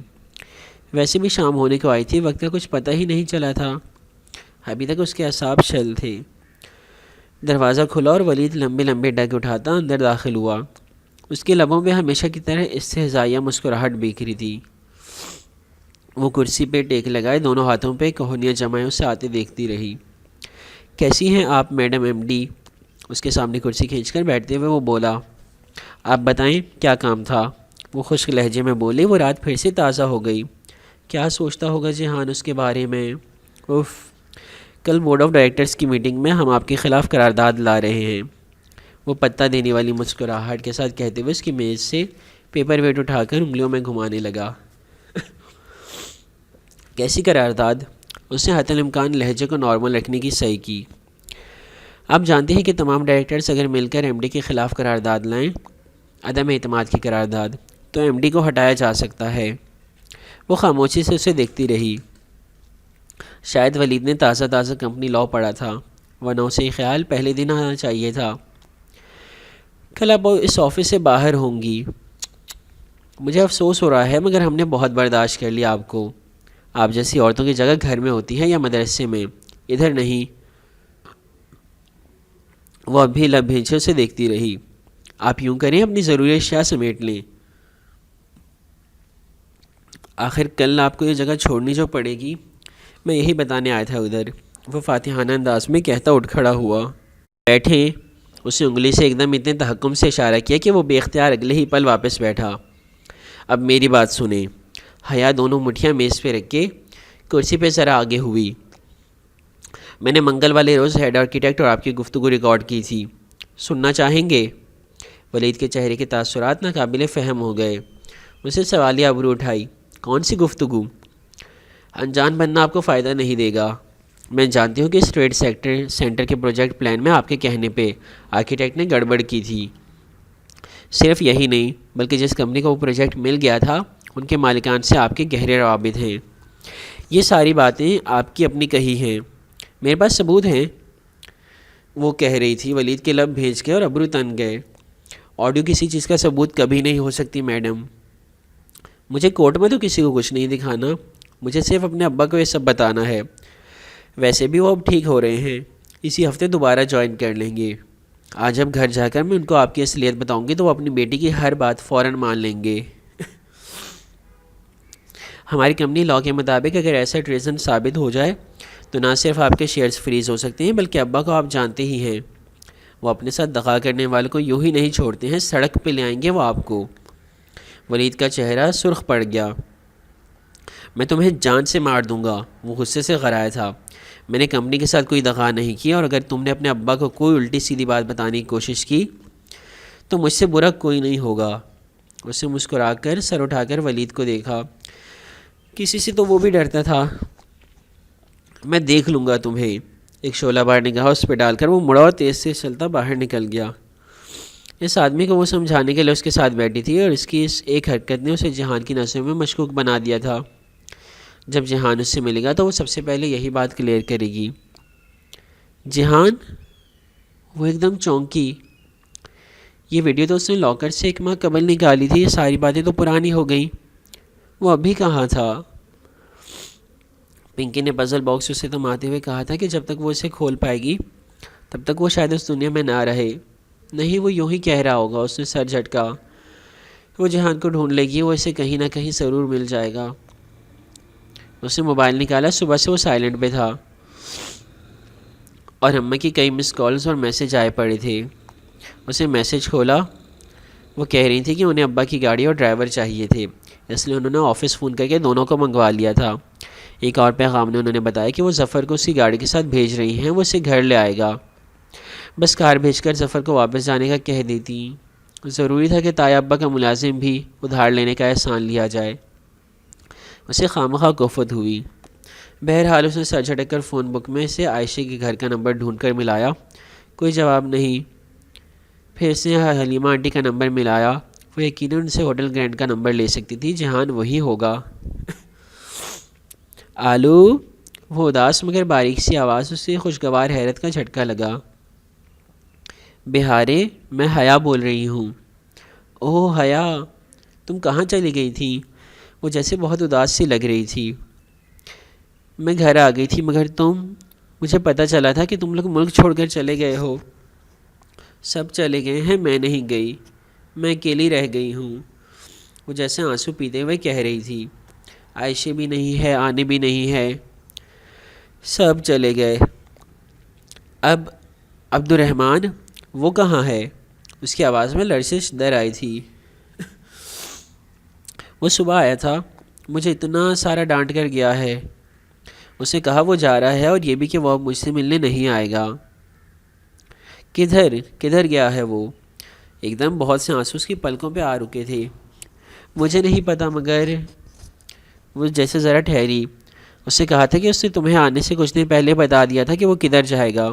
ویسے بھی شام ہونے کو آئی تھی، وقت کا کچھ پتہ ہی نہیں چلا تھا۔ ابھی تک اس کے اعصاب شل تھے۔ دروازہ کھلا اور ولید لمبے لمبے ڈگ اٹھاتا اندر داخل ہوا۔ اس کے لبوں پہ ہمیشہ کی طرح استہزائیہ مسکراہٹ بیکری تھی۔ وہ کرسی پہ ٹیک لگائے دونوں ہاتھوں پہ کہونیاں جمائے اسے آتے دیکھتی رہی۔ کیسی ہیں آپ میڈم ایم ڈی؟ اس کے سامنے کرسی کھینچ کر بیٹھتے ہوئے وہ بولا۔ آپ بتائیں کیا کام تھا؟ وہ خشک لہجے میں بولے۔ وہ رات پھر سے تازہ ہو گئی۔ کیا سوچتا ہوگا جہان اس کے بارے میں؟ اف، کل بورڈ آف ڈائریکٹرز کی میٹنگ میں ہم آپ کے خلاف قرارداد لا رہے ہیں، وہ پتہ دینے والی مسکراہٹ کے ساتھ کہتے ہوئے اس کی میز سے پیپر ویٹ اٹھا کر انگلیوں میں گھمانے لگا۔ کیسی قرارداد؟ اس نے حتی الامکان لہجے کو نارمل رکھنے کی صحیح کی۔ آپ جانتے ہیں کہ تمام ڈائریکٹرز اگر مل کر ایم ڈی کے خلاف قرارداد لائیں، عدم اعتماد کی قرارداد، تو ایم ڈی کو ہٹایا جا سکتا ہے۔ وہ خاموشی سے اسے دیکھتی رہی۔ شاید ولید نے تازہ کمپنی لاء پڑھا تھا، ورنہ اسے یہ خیال پہلے دن آنا چاہیے تھا۔ کل آپ اس آفس سے باہر ہوں گی۔ مجھے افسوس ہو رہا ہے مگر ہم نے بہت برداشت کر لیا آپ کو۔ آپ جیسی عورتوں کی جگہ گھر میں ہوتی ہے یا مدرسے میں، ادھر نہیں۔ وہ اب بھی لب بھینچے اسے دیکھتی رہی۔ آپ یوں کریں، اپنی ضروری اشیاء سمیٹ لیں، آخر کل آپ کو یہ جگہ چھوڑنی جو پڑے گی۔ میں یہی بتانے آیا تھا ادھر، وہ فاتحانہ انداز میں کہتا اٹھ کھڑا ہوا۔ بیٹھیں، اس نے انگلی سے ایک دم اتنے تحکم سے اشارہ کیا کہ وہ بے اختیار اگلے ہی پل واپس بیٹھا۔ اب میری بات سنیں۔ حیا دونوں مٹھیاں میز پہ رکھ کے کرسی پہ ذرا آگے ہوئی۔ میں نے منگل والے روز ہیڈ آرکیٹیکٹ اور آپ کی گفتگو ریکارڈ کی تھی، سننا چاہیں گے؟ ولید کے چہرے کے تاثرات ناقابل فہم ہو گئے۔ اسے سوالیہ ابرو اٹھائی۔ کون سی گفتگو؟ انجان بننا آپ کو فائدہ نہیں دے گا۔ میں جانتی ہوں کہ اس ٹریڈ سینٹر کے پروجیکٹ پلان میں آپ کے کہنے پہ آرکیٹیکٹ نے گڑبڑ کی تھی۔ صرف یہی نہیں بلکہ جس کمپنی کو وہ پروجیکٹ مل گیا تھا ان کے مالکان سے آپ کے گہرے روابط ہیں۔ یہ ساری باتیں آپ کی اپنی کہی ہیں، میرے پاس ثبوت ہیں، وہ کہہ رہی تھی۔ ولید کے لب بھیج گئے اور ابرو تن گئے۔ آڈیو کسی چیز کا ثبوت کبھی نہیں ہو سکتی میڈم۔ مجھے کورٹ میں تو کسی کو کچھ نہیں دکھانا، مجھے صرف اپنے ابا کو یہ سب بتانا ہے۔ ویسے بھی وہ اب ٹھیک ہو رہے ہیں، اسی ہفتے دوبارہ جوائن کر لیں گے۔ آج اب گھر جا کر میں ان کو آپ کی اصلیت بتاؤں گی تو وہ اپنی بیٹی کی ہر بات فوراً مان لیں گے۔ ہماری کمپنی لاء کے مطابق اگر ایسا ٹریزن ثابت ہو جائے تو نہ صرف آپ کے شیئرز فریز ہو سکتے ہیں بلکہ ابا کو آپ جانتے ہی ہیں، وہ اپنے ساتھ دغا کرنے والوں کو یوں ہی نہیں چھوڑتے ہیں، سڑک پہ لے آئیں گے وہ آپ کو۔ ولید کا چہرہ سرخ پڑ گیا۔ میں تمہیں جان سے مار دوں گا، وہ غصے سے غرایا تھا۔ میں نے کمپنی کے ساتھ کوئی دغا نہیں کی، اور اگر تم نے اپنے ابا کو کوئی الٹی سیدھی بات بتانے کی کوشش کی تو مجھ سے برا کوئی نہیں ہوگا۔ اس نے مسکرا کر سر اٹھا کر ولید کو دیکھا۔ کسی سے تو وہ بھی ڈرتا تھا۔ میں دیکھ لوں گا تمہیں، ایک شعلہ بار نگاہ اس پہ ڈال کر وہ مڑا اور تیز سے چلتا باہر نکل گیا۔ اس آدمی کو وہ سمجھانے کے لیے اس کے ساتھ بیٹھی تھی، اور اس کی اس ایک حرکت نے اسے جہان کی نظروں میں مشکوک بنا دیا تھا۔ جب جہان اس سے ملے گا تو وہ سب سے پہلے یہی بات کلیئر کرے گی۔ جہان وہ ایک دم چونکی. یہ ویڈیو تو اس نے لاکر سے 1 ماہ قبل نکالی تھی, یہ ساری باتیں تو پرانی ہو گئیں. وہ ابھی کہاں تھا؟ پنکی نے پزل باکس اسے تھماتے ہوئے کہا تھا کہ جب تک وہ اسے کھول پائے گی تب تک وہ شاید اس دنیا میں نہ رہے. نہیں, وہ یوں ہی کہہ رہا ہوگا. اس نے سر جھٹکا. وہ جہان کو ڈھونڈ لے گی, وہ اسے کہیں نہ کہیں ضرور مل جائے گا. اس نے موبائل نکالا. صبح سے وہ سائلنٹ پہ تھا اور اماں کی کئی مس کالز اور میسج آئے پڑے تھے. اس نے میسج کھولا. وہ کہہ رہی تھی کہ انہیں ابا کی گاڑی اور ڈرائیور چاہیے تھے, اس لیے انہوں نے آفس فون کر کے دونوں کو منگوا لیا تھا. ایک اور پیغام نے انہوں نے بتایا کہ وہ ظفر کو اس کی گاڑی کے ساتھ بھیج رہی ہیں, وہ اسے گھر لے آئے گا. بس کار بھیج کر ظفر کو واپس جانے کا کہہ دیتی. ضروری تھا کہ تایا ابا کا ملازم بھی ادھار لینے کا احسان لیا جائے. اسے خواہ کوفت ہوئی. بہرحال اس نے سر جھٹک کر فون بک میں سے عائشہ کے گھر کا نمبر ڈھونڈ کر ملایا. کوئی جواب نہیں. پھر اس نے حلیمہ آنٹی کا نمبر ملایا. وہ یقیناً ان سے ہوٹل گرینڈ کا نمبر لے سکتی تھی. جہان وہی ہوگا. آلو. وہ اداس مگر باریک سی آواز اسے خوشگوار حیرت کا جھٹکا لگا. بہارے, میں حیا بول رہی ہوں. اوہ حیا, تم کہاں چلی گئی تھی؟ وہ جیسے بہت اداس سی لگ رہی تھی. میں گھر آ گئی تھی مگر مجھے پتہ چلا تھا کہ تم لوگ ملک چھوڑ کر چلے گئے ہو. سب چلے گئے ہیں, میں نہیں گئی. میں اکیلی رہ گئی ہوں. وہ جیسے آنسو پیتے ہوئے کہہ رہی تھی. عائشہ بھی نہیں ہے, آنے بھی نہیں ہے, سب چلے گئے. اب عبد الرحمن وہ کہاں ہے؟ اس کی آواز میں لرزش در آئی تھی. وہ صبح آیا تھا, مجھے اتنا سارا ڈانٹ کر گیا ہے. اس نے کہا وہ جا رہا ہے, اور یہ بھی کہ وہ اب مجھ سے ملنے نہیں آئے گا. کدھر گیا ہے وہ؟ ایک دم بہت سے آنسو اس کی پلکوں پہ آ رکے تھے. مجھے نہیں پتا, مگر وہ جیسے ذرا ٹھہری. اس نے کہا تھا کہ اس نے تمہیں آنے سے کچھ دن پہلے بتا دیا تھا کہ وہ کدھر جائے گا.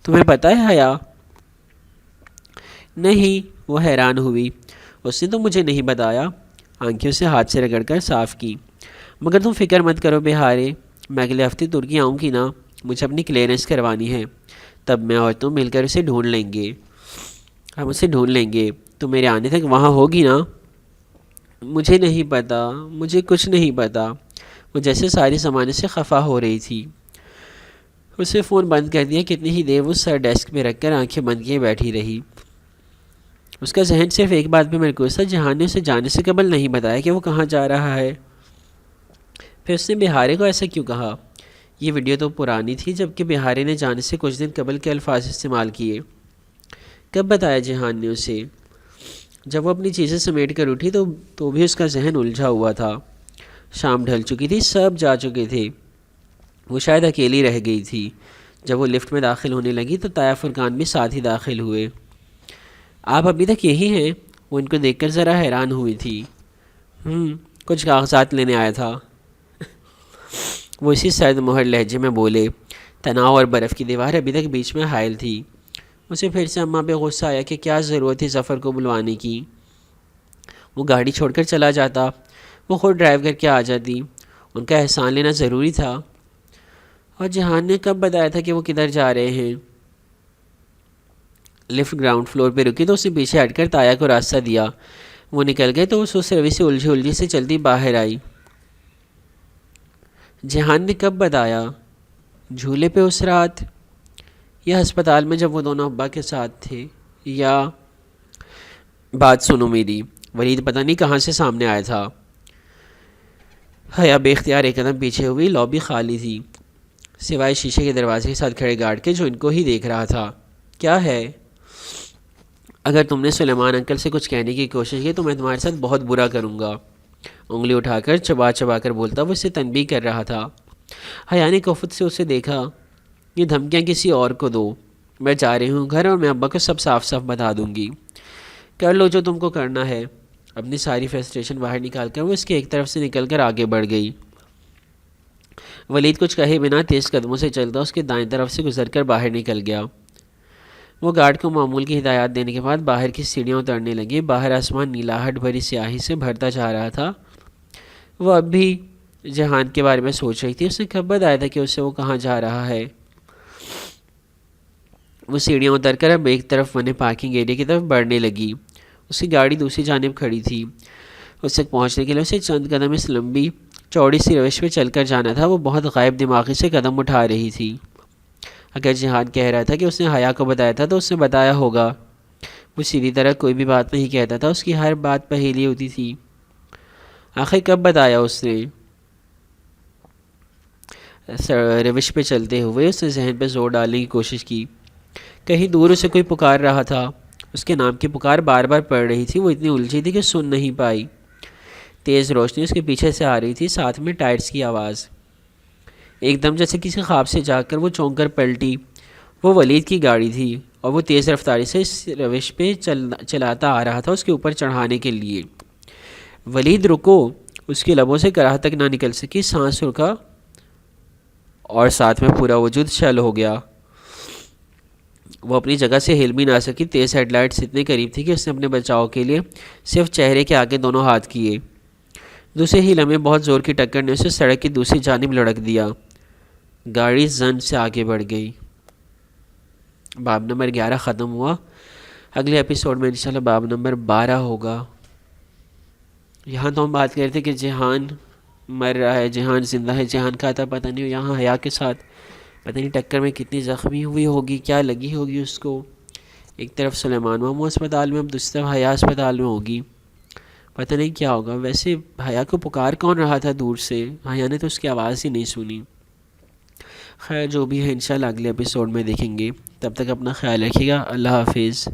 تمہیں پتہ ہے حیا؟ نہیں. وہ حیران ہوئی. اس نے تو مجھے نہیں بتایا. آنکھیں سے ہاتھ سے رگڑ کر صاف کی. مگر تم فکر مت کرو بہارے, میں اگلے ہفتے ترکی آؤں گی نا. مجھے اپنی کلیئرنس کروانی ہے, تب میں اور تم مل کر اسے ڈھونڈ لیں گے. ہم اسے ڈھونڈ لیں گے. تم میرے آنے تک وہاں ہوگی نا؟ مجھے نہیں پتا, مجھے کچھ نہیں پتا. وہ جیسے ساری زمانے سے خفا ہو رہی تھی. اس نے فون بند کر دیا. کتنی ہی دیر وہ سر ڈیسک پہ رکھ کر آنکھیں بند کیے بیٹھی رہی. اس کا ذہن صرف ایک بات پہ مرکوز تھا. جہان نے اسے جانے سے قبل نہیں بتایا کہ وہ کہاں جا رہا ہے. پھر اس نے بہارے کو ایسا کیوں کہا؟ یہ ویڈیو تو پرانی تھی, جبکہ بہارے نے جانے سے کچھ دن قبل کے الفاظ استعمال کیے. کب بتایا جہان نے اسے؟ جب وہ اپنی چیزیں سمیٹ کر اٹھی تو بھی اس کا ذہن الجھا ہوا تھا. شام ڈھل چکی تھی, سب جا چکے تھے. وہ شاید اکیلی رہ گئی تھی. جب وہ لفٹ میں داخل ہونے لگی تو تایا فرقان بھی ساتھ ہی داخل ہوئے. آپ ابھی تک یہی ہیں؟ وہ ان کو دیکھ کر ذرا حیران ہوئی تھی. کچھ کاغذات لینے آیا تھا. وہ اسی سرد مہر لہجے میں بولے. تناؤ اور برف کی دیوار ابھی تک بیچ میں حائل تھی. اسے پھر سے اماں پہ غصہ آیا کہ کیا ضرورت تھی ظفر کو بلوانے کی. وہ گاڑی چھوڑ کر چلا جاتا, وہ خود ڈرائیو کر کے آ جاتی. ان کا احسان لینا ضروری تھا. اور جہان نے کب بتایا تھا کہ وہ کدھر جا رہے ہیں؟ لفٹ گراؤنڈ فلور پہ رکی تو اس نے پیچھے ہٹ کر تایا کو راستہ دیا. وہ نکل گئے تو وہ سست روی سے الجھی سے چلتی باہر آئی. جہان نے کب بتایا؟ جھولے پہ اس رات, یا ہسپتال میں جب وہ دونوں ابا کے ساتھ تھے, یا بات سنو میری. ولید پتہ نہیں کہاں سے سامنے آیا تھا. حیا بے اختیار ایک قدم پیچھے ہوئی. لابی خالی تھی سوائے شیشے کے دروازے کے ساتھ کھڑے گارڈ کے, جو ان کو ہی دیکھ رہا تھا. کیا ہے؟ اگر تم نے سلیمان انکل سے کچھ کہنے کی کوشش کی تو میں تمہارے ساتھ بہت برا کروں گا. انگلی اٹھا کر چبا چبا کر بولتا وہ اسے تنبیہ کر رہا تھا. حیا نے کفت سے اسے دیکھا. یہ دھمکیاں کسی اور کو دو. میں جا رہی ہوں گھر, اور میں ابا کو سب صاف صاف بتا دوں گی. کر لو جو تم کو کرنا ہے. اپنی ساری فرسٹریشن باہر نکال کر وہ اس کے ایک طرف سے نکل کر آگے بڑھ گئی. ولید کچھ کہے بنا تیز قدموں سے چلتا اس کے دائیں طرف سے گزر کر باہر نکل گیا. وہ گارڈ کو معمول کی ہدایات دینے کے بعد باہر کی سیڑھیاں اترنے لگے. باہر آسمان نیلاہٹ بھری سیاہی سے بھرتا جا رہا تھا. وہ اب بھی جہان کے بارے میں سوچ رہی تھی. اس نے کب بتایا تھا کہ اسے وہ کہاں جا رہا ہے؟ وہ سیڑھیاں اتر کر اب ایک طرف بنے پارکنگ ایریا کی طرف بڑھنے لگی۔ اس کی گاڑی دوسری جانب کھڑی تھی۔ اس تک پہنچنے کے لیے اسے چند قدم اس لمبی چوڑی سی روش پہ چل کر جانا تھا۔ وہ بہت غائب دماغی سے قدم اٹھا رہی تھی۔ اگر جہان کہہ رہا تھا کہ اس نے حیا کو بتایا تھا تو اس نے بتایا ہوگا۔ وہ سیدھی طرح کوئی بھی بات نہیں کہتا تھا، اس کی ہر بات پہیلی ہوتی تھی۔ آخر کب بتایا اس نے؟ روش پہ چلتے ہوئے اس نے ذہن پہ زور ڈالنے کی کوشش کی۔ کہیں دور اسے کوئی پکار رہا تھا۔ اس کے نام کی پکار بار بار پڑ رہی تھی۔ وہ اتنی الجھی تھی کہ سن نہیں پائی۔ تیز روشنی اس کے پیچھے سے آ رہی تھی، ساتھ میں ٹائرز کی آواز۔ ایک دم جیسے کسی خواب سے جاگ کر وہ چونک کر پلٹی۔ وہ ولید کی گاڑی تھی اور وہ تیز رفتاری سے اس روش پہ چلاتا آ رہا تھا اس کے اوپر چڑھانے کے لیے۔ ولید رکو! اس کے لبوں سے کراہت تک نہ نکل سکی۔ سانس رکا اور ساتھ میں پورا وجود شل ہو گیا۔ وہ اپنی جگہ سے ہل بھی نہ سکی۔ تیز ہیڈ لائٹس اتنے قریب تھی کہ اس نے اپنے بچاؤ کے لیے صرف چہرے کے آگے دونوں ہاتھ کیے۔ دوسرے ہی لمحے بہت زور کی ٹکر نے اسے سڑک کی دوسری جانب لڑک دیا۔ گاڑی زن سے آگے بڑھ گئی۔ باب نمبر 11 ختم ہوا۔ اگلے ایپیسوڈ میں انشاءاللہ باب نمبر 12 ہوگا۔ یہاں تو ہم بات کر رہے تھے کہ جہان مر رہا ہے، جہان زندہ ہے، جہان کا تھا پتہ نہیں یہاں حیا کے ساتھ پتہ نہیں ٹکر میں کتنی زخمی ہوئی ہوگی، کیا لگی ہوگی اس کو۔ ایک طرف سلیمان ماموں اسپتال میں، اب دوسری طرف حیا اسپتال میں ہوگی، پتہ نہیں کیا ہوگا۔ ویسے حیا کو پکار کون رہا تھا دور سے؟ حیا نے تو اس کی آواز ہی نہیں سنی۔ خیر جو بھی ہے انشاءاللہ اگلے ایپیسوڈ میں دیکھیں گے۔ تب تک اپنا خیال رکھیے گا۔ اللہ حافظ۔